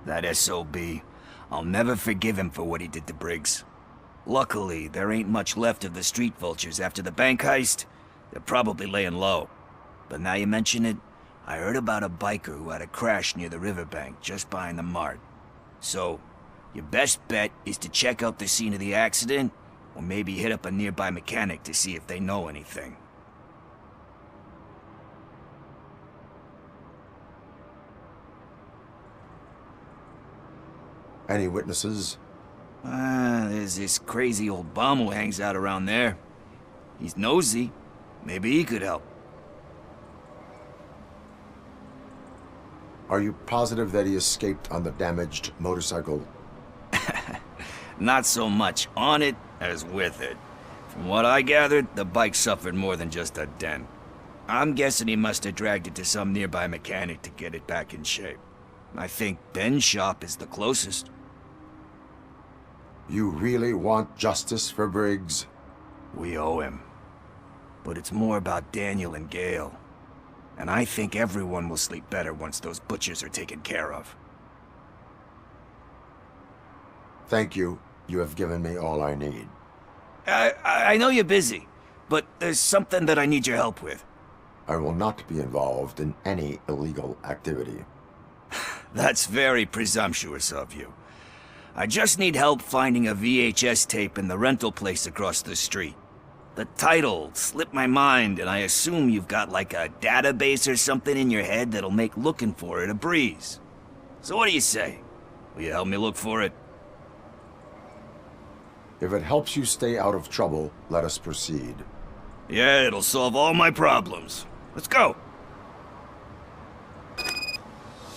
That SOB. I'll never forgive him for what he did to Briggs. Luckily, there ain't much left of the street vultures after the bank heist. They're probably laying low. But now you mention it, I heard about a biker who had a crash near the riverbank just behind the mart. So, your best bet is to check out the scene of the accident, or maybe hit up a nearby mechanic to see if they know anything. Any witnesses? There's this crazy old bum who hangs out around there. He's nosy. Maybe he could help. Are you positive that he escaped on the damaged motorcycle? Not so much on it as with it. From what I gathered, the bike suffered more than just a dent. I'm guessing he must have dragged it to some nearby mechanic to get it back in shape. I think Ben's shop is the closest. You really want justice for Briggs? We owe him. But it's more about Daniel and Gale. And I think everyone will sleep better once those butchers are taken care of. Thank you. You have given me all I need. I know you're busy, but there's something that I need your help with. I will not be involved in any illegal activity. That's very presumptuous of you. I just need help finding a VHS tape in the rental place across the street. The title slipped my mind, and I assume you've got like a database or something in your head that'll make looking for it a breeze. So what do you say? Will you help me look for it? If it helps you stay out of trouble, let us proceed. Yeah, it'll solve all my problems. Let's go.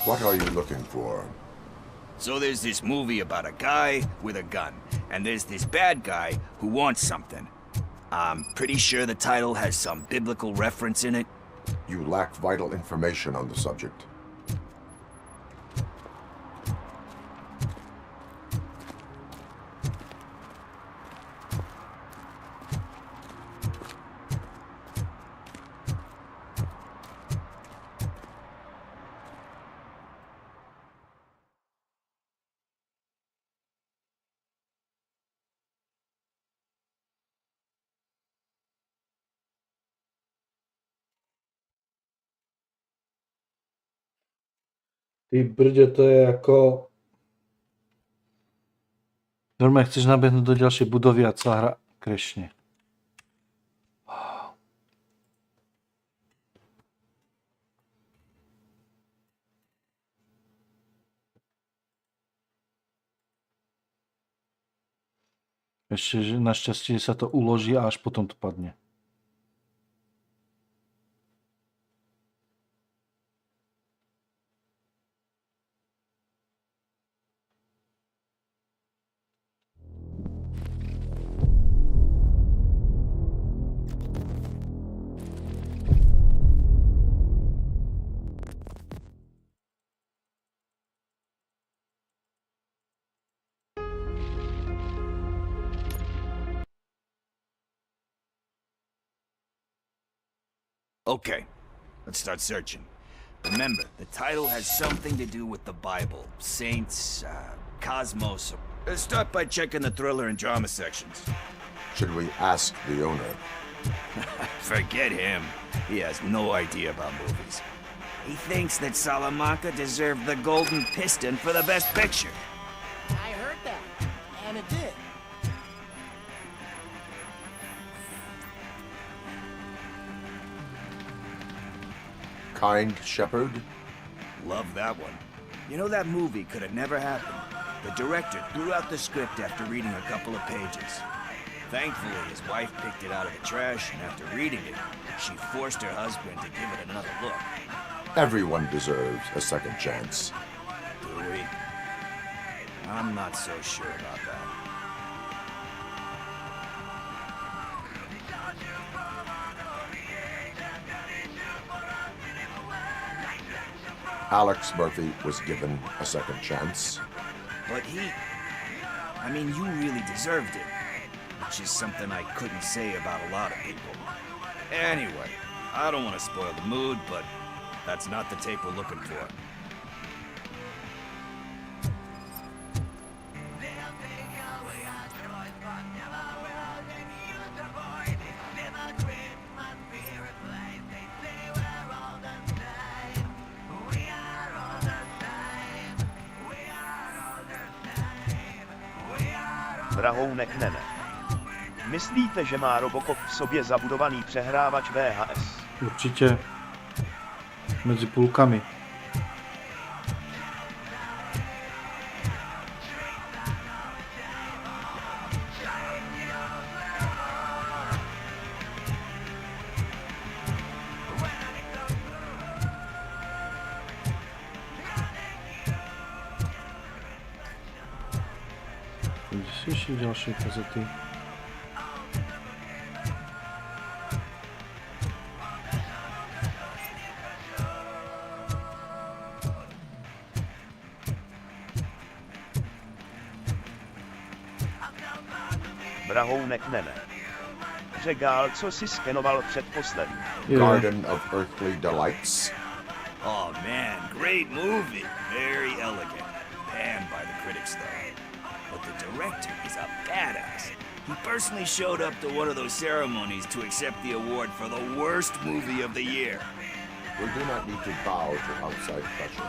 What are you looking for? So there's this movie about a guy with a gun, and there's this bad guy who wants something. I'm pretty sure the title has some biblical reference in it. You lack vital information on the subject. Ty brďo, to je jako... Normálne chceš nabehnúť do ďalšej budovy a celá hra krešne. Ešte, že našťastie sa to uloží a až potom to padne. Okay, let's start searching. Remember, the title has something to do with the Bible, saints, cosmos. Start by checking the thriller and drama sections. Should we ask the owner? Forget him. He has no idea about movies. He thinks that Salamanca deserved the Golden Piston for the Best Picture. I heard that, and it did. Kind Shepherd? Love that one. You know, that movie could have never happened. The director threw out the script after reading a couple of pages. Thankfully, his wife picked it out of the trash, and after reading it, she forced her husband to give it another look. Everyone deserves a second chance. Do we? I'm not so sure about that. Alex Murphy was given a second chance. But I mean, you really deserved it. Which is something I couldn't say about a lot of people. Anyway, I don't want to spoil the mood, but that's not the tape we're looking for. Vrahounek Nene. Myslíte, že má ROBOCOP v sobě zabudovaný přehrávač VHS? Určitě. Mezi půlkami. Kde sú ešte ďalšie kazety? Vrahounek nene. Řegál, co si skenoval předposlední. Garden of Earthly Delights. Oh man, great movie. Very elegant. Panned by the critics though. But the director is a badass. He personally showed up to one of those ceremonies to accept the award for the worst movie of the year. We do not need to bow to outside pressure.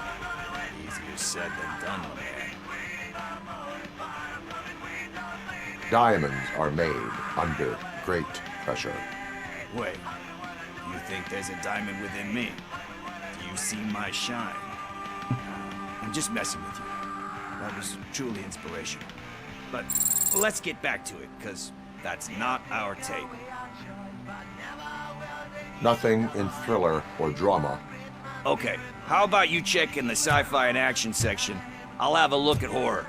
Easier said than done, man. Diamonds are made under great pressure. Wait, you think there's a diamond within me? Do you see my shine? I'm just messing with you. That was truly inspirational. But let's get back to it, because that's not our tape. Nothing in thriller or drama. Okay, how about you check in the sci-fi and action section? I'll have a look at horror.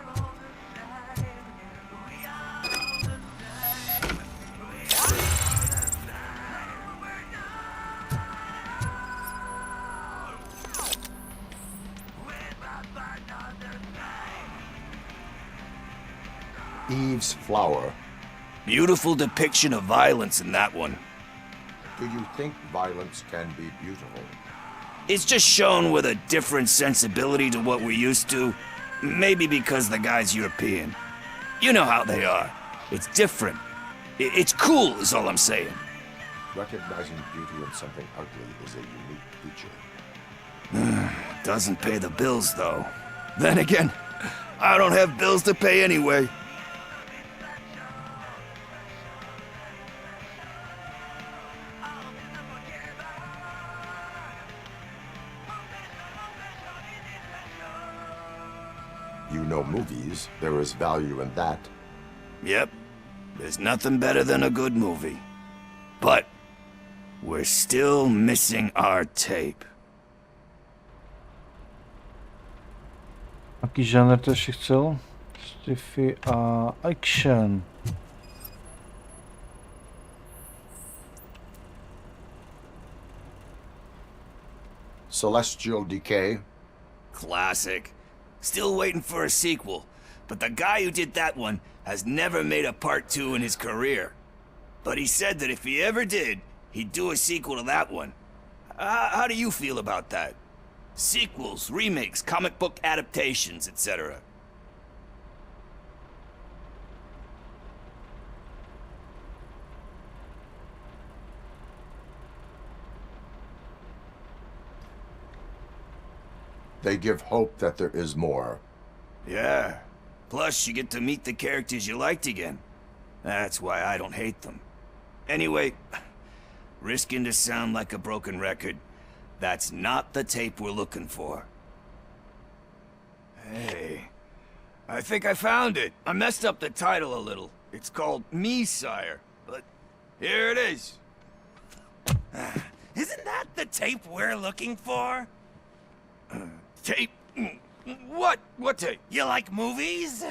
Eve's Flower. Beautiful depiction of violence in that one. Do you think violence can be beautiful? It's just shown with a different sensibility to what we're used to. Maybe because the guy's European. You know how they are. It's different. It's cool is all I'm saying. Recognizing beauty in something ugly is a unique feature. Doesn't pay the bills though. Then again, I don't have bills to pay anyway. You know movies, there is value in that. Yep, there's nothing better than a good movie. But we're still missing our tape. Aký žánr to ještě chcel? Sci-fi a action. Celestial Decay. Classic. Still waiting for a sequel, but the guy who did that one has never made a part 2 in his career. But he said that if he ever did, he'd do a sequel to that one. How do you feel about that? Sequels, remakes, comic book adaptations, etc. They give hope that there is more. Yeah. Plus, you get to meet the characters you liked again. That's why I don't hate them. Anyway, risking to sound like a broken record, that's not the tape we're looking for. Hey, I think I found it. I messed up the title a little. It's called Me, Sire, but here it is. Isn't that the tape we're looking for? Tape? What? What tape? You like movies?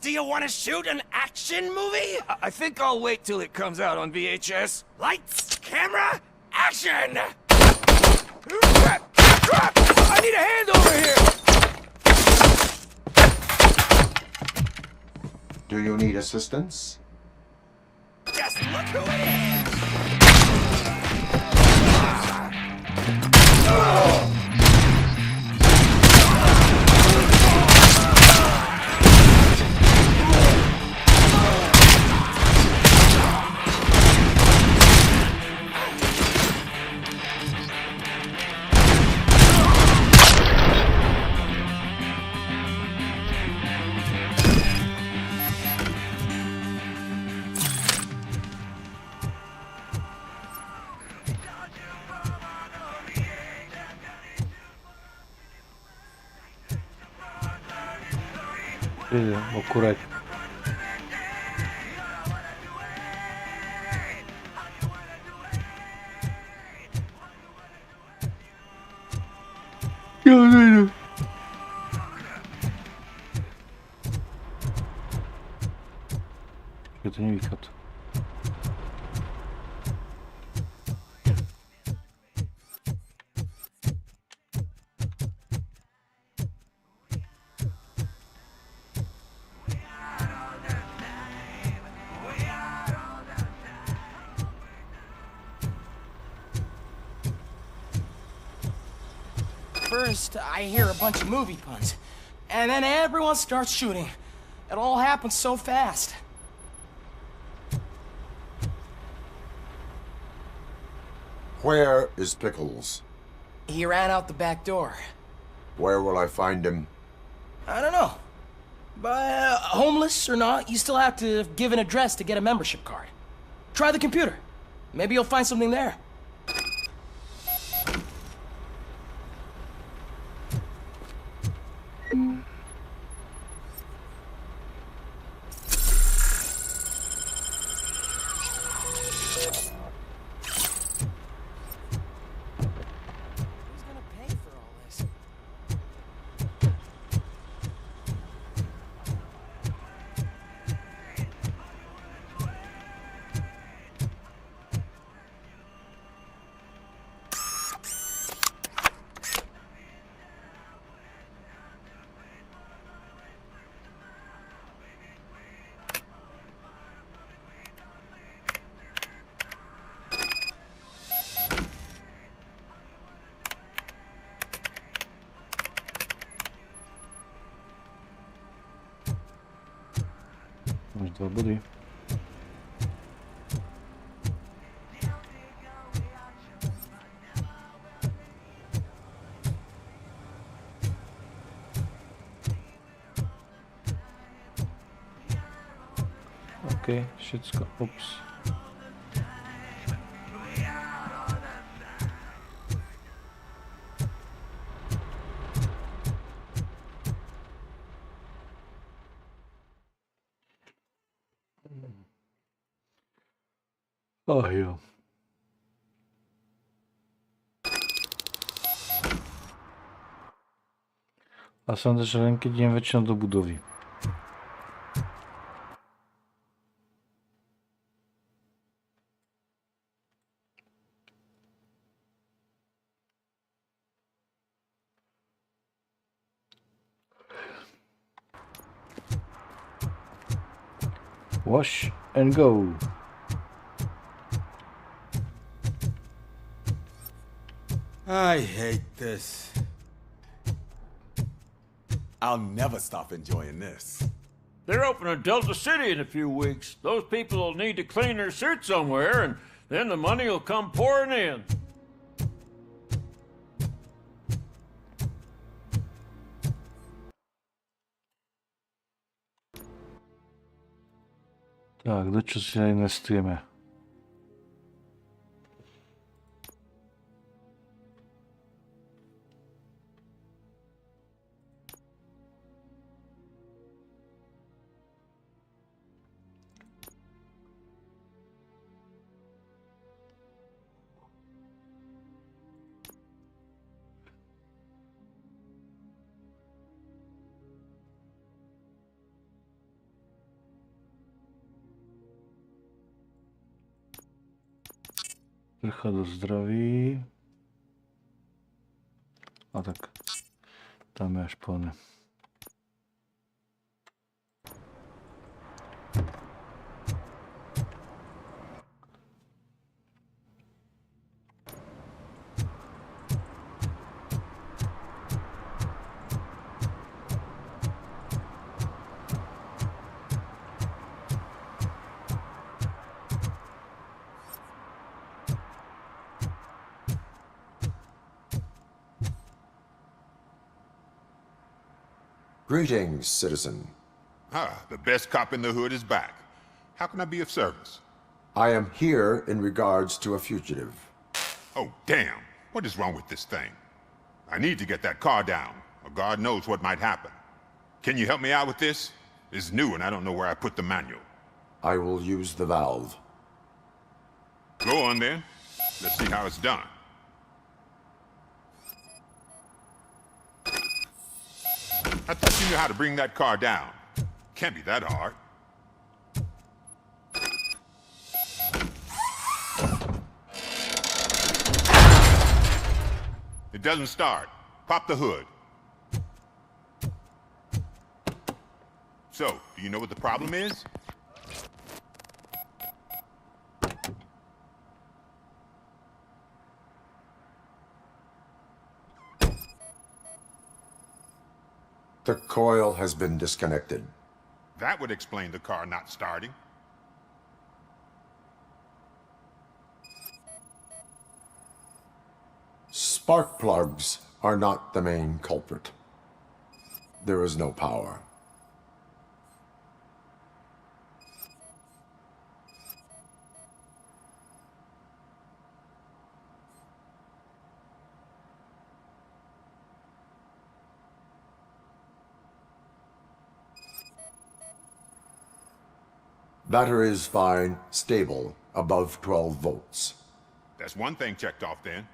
Do you want to shoot an action movie? I think I'll wait till it comes out on VHS. Lights, camera, action! Crap! Crap! I need a hand over here! Do you need assistance? Just look who it is! Okurek. Počkaj, to není východ. First, I hear a bunch of movie puns, and then everyone starts shooting. It all happens so fast. Where is Pickles? He ran out the back door. Where will I find him? I don't know. But homeless or not, you still have to give an address to get a membership card. Try the computer. Maybe you'll find something there. Máš 2 body. OK, všecko, ups. Oh jo. A sám že len keď idem väčšinou do budovy. Wash and go. I hate this. I'll never stop enjoying this. They're opening Delta City in a few weeks. Those people will need to clean their suits somewhere, and then the money will come pouring in. Tak, do čo si investujeme? Vrcha do zdraví. A tak tam je až plné. Greetings, citizen. Ah, the best cop in the hood is back. How can I be of service? I am here in regards to a fugitive. Oh, damn. What is wrong with this thing? I need to get that car down, or God knows what might happen. Can you help me out with this? It's new and I don't know where I put the manual. I will use the valve. Go on then. Let's see how it's done. I thought you knew how to bring that car down. Can't be that hard. It doesn't start. Pop the hood. So, do you know what the problem is? The coil has been disconnected. That would explain the car not starting. Spark plugs are not the main culprit. There is no power. Battery is fine, stable, above 12 volts. That's one thing checked off then.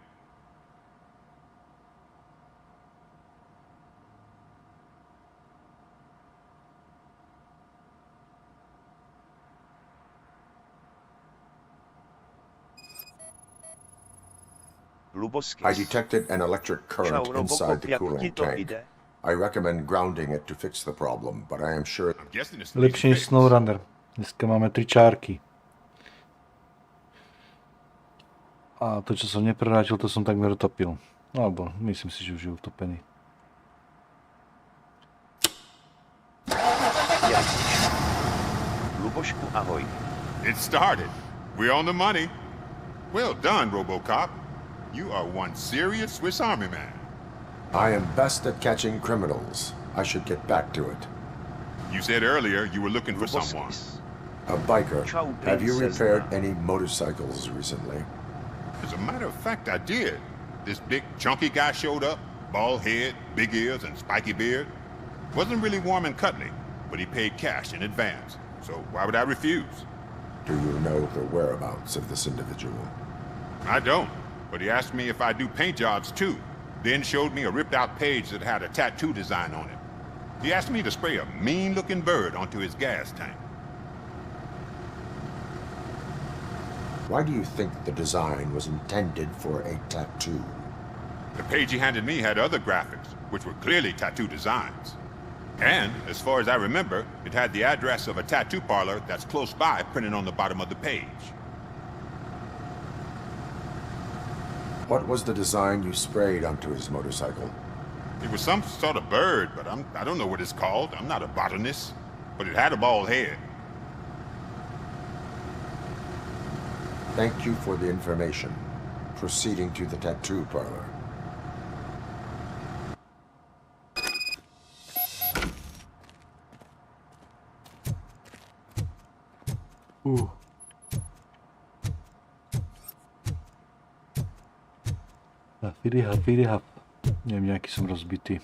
I detected an electric current inside the cooling tank. I recommend grounding it to fix the problem, but I am sure... Lepší než SnowRunner. Dneska máme 3 čárky. A to, čo som neprerátil, to som takmer utopil. Alebo myslím si, že už je utopený. Lubošku, ahoj. It started. We're on the money. Well done, RoboCop. You are one serious Swiss Army man. I am best at catching criminals. I should get back to it. You said earlier you were looking for someone. A biker. Have you repaired any motorcycles recently? As a matter of fact, I did. This big, chunky guy showed up. Bald head, big ears, and spiky beard. Wasn't really warm and cuddly, but he paid cash in advance. So why would I refuse? Do you know the whereabouts of this individual? I don't, but he asked me if I do paint jobs too. Then showed me a ripped-out page that had a tattoo design on it. He asked me to spray a mean-looking bird onto his gas tank. Why do you think the design was intended for a tattoo? The page he handed me had other graphics, which were clearly tattoo designs. And, as far as I remember, it had the address of a tattoo parlor that's close by printed on the bottom of the page. What was the design you sprayed onto his motorcycle? It was some sort of bird, but I don't know what it's called. I'm not a botanist. But it had a bald head. Thank you for the information. Proceeding to the tattoo parlor. Hafiri hap. Neviem, nejaký som rozbitý.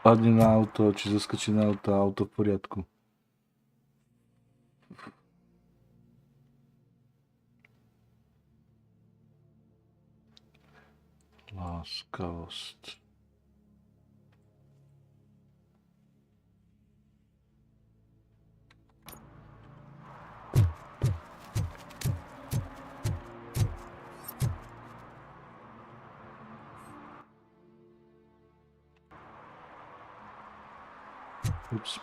Padne na auto, či zaskočí na auto a auto v poriadku. Láskavosť. Ups.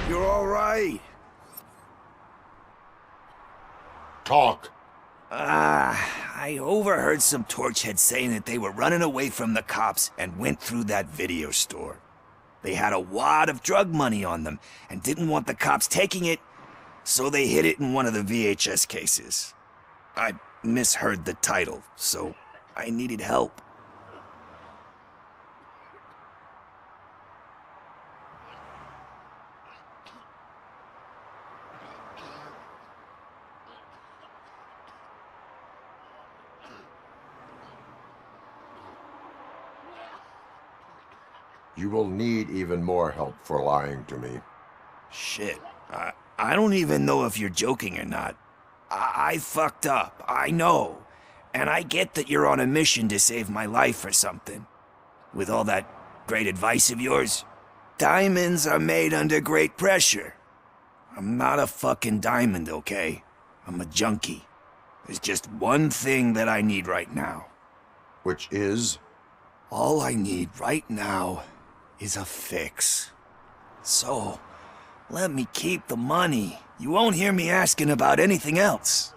You're all right. Talk. I overheard some torchheads saying that they were running away from the cops and went through that video store. They had a wad of drug money on them and didn't want the cops taking it, so they hid it in one of the VHS cases. I misheard the title, so I needed help. You will need even more help for lying to me. Shit. I don't even know if you're joking or not. I fucked up, I know. And I get that you're on a mission to save my life or something. With all that great advice of yours, diamonds are made under great pressure. I'm not a fucking diamond, okay? I'm a junkie. There's just one thing that I need right now. Which is? All I need right now is a fix. So, let me keep the money. You won't hear me asking about anything else.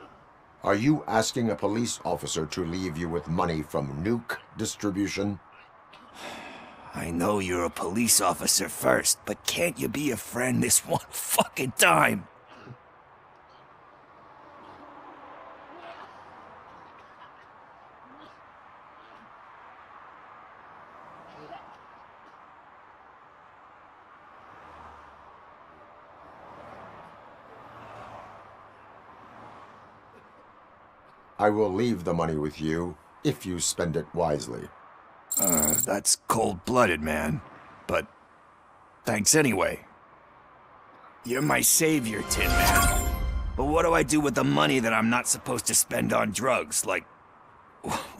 Are you asking a police officer to leave you with money from nuke distribution? I know you're a police officer first, but can't you be a friend this one fucking time? I will leave the money with you, if you spend it wisely. That's cold-blooded, man. But thanks anyway. You're my savior, Tin Man. But what do I do with the money that I'm not supposed to spend on drugs? Like,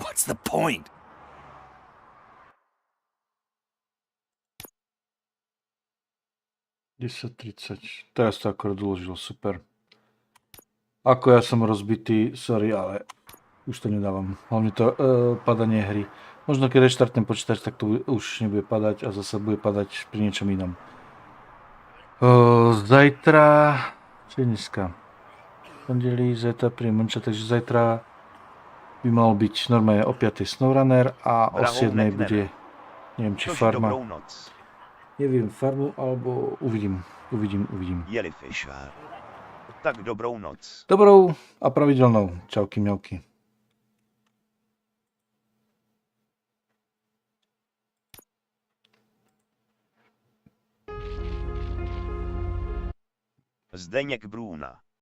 what's the point? Teraz to akorát uložil, super. Ako ja som rozbitý, sorry, ale už to nedávam. Hlavne to padanie hry. Možno keď reštartnem počítač, tak to už nebude padať a zase bude padať pri niečom inom. Zajtra... Čo je dneska? Pondelí, zajtra pri Monča, takže zajtra by mal byť normálne o 5. SnowRunner a o 7. bude, neviem či farma. Neviem, farmu alebo uvidím. Tak dobrou noc. Dobrou a pravidelnou. Čauky mňauky. Zdeněk Brůna.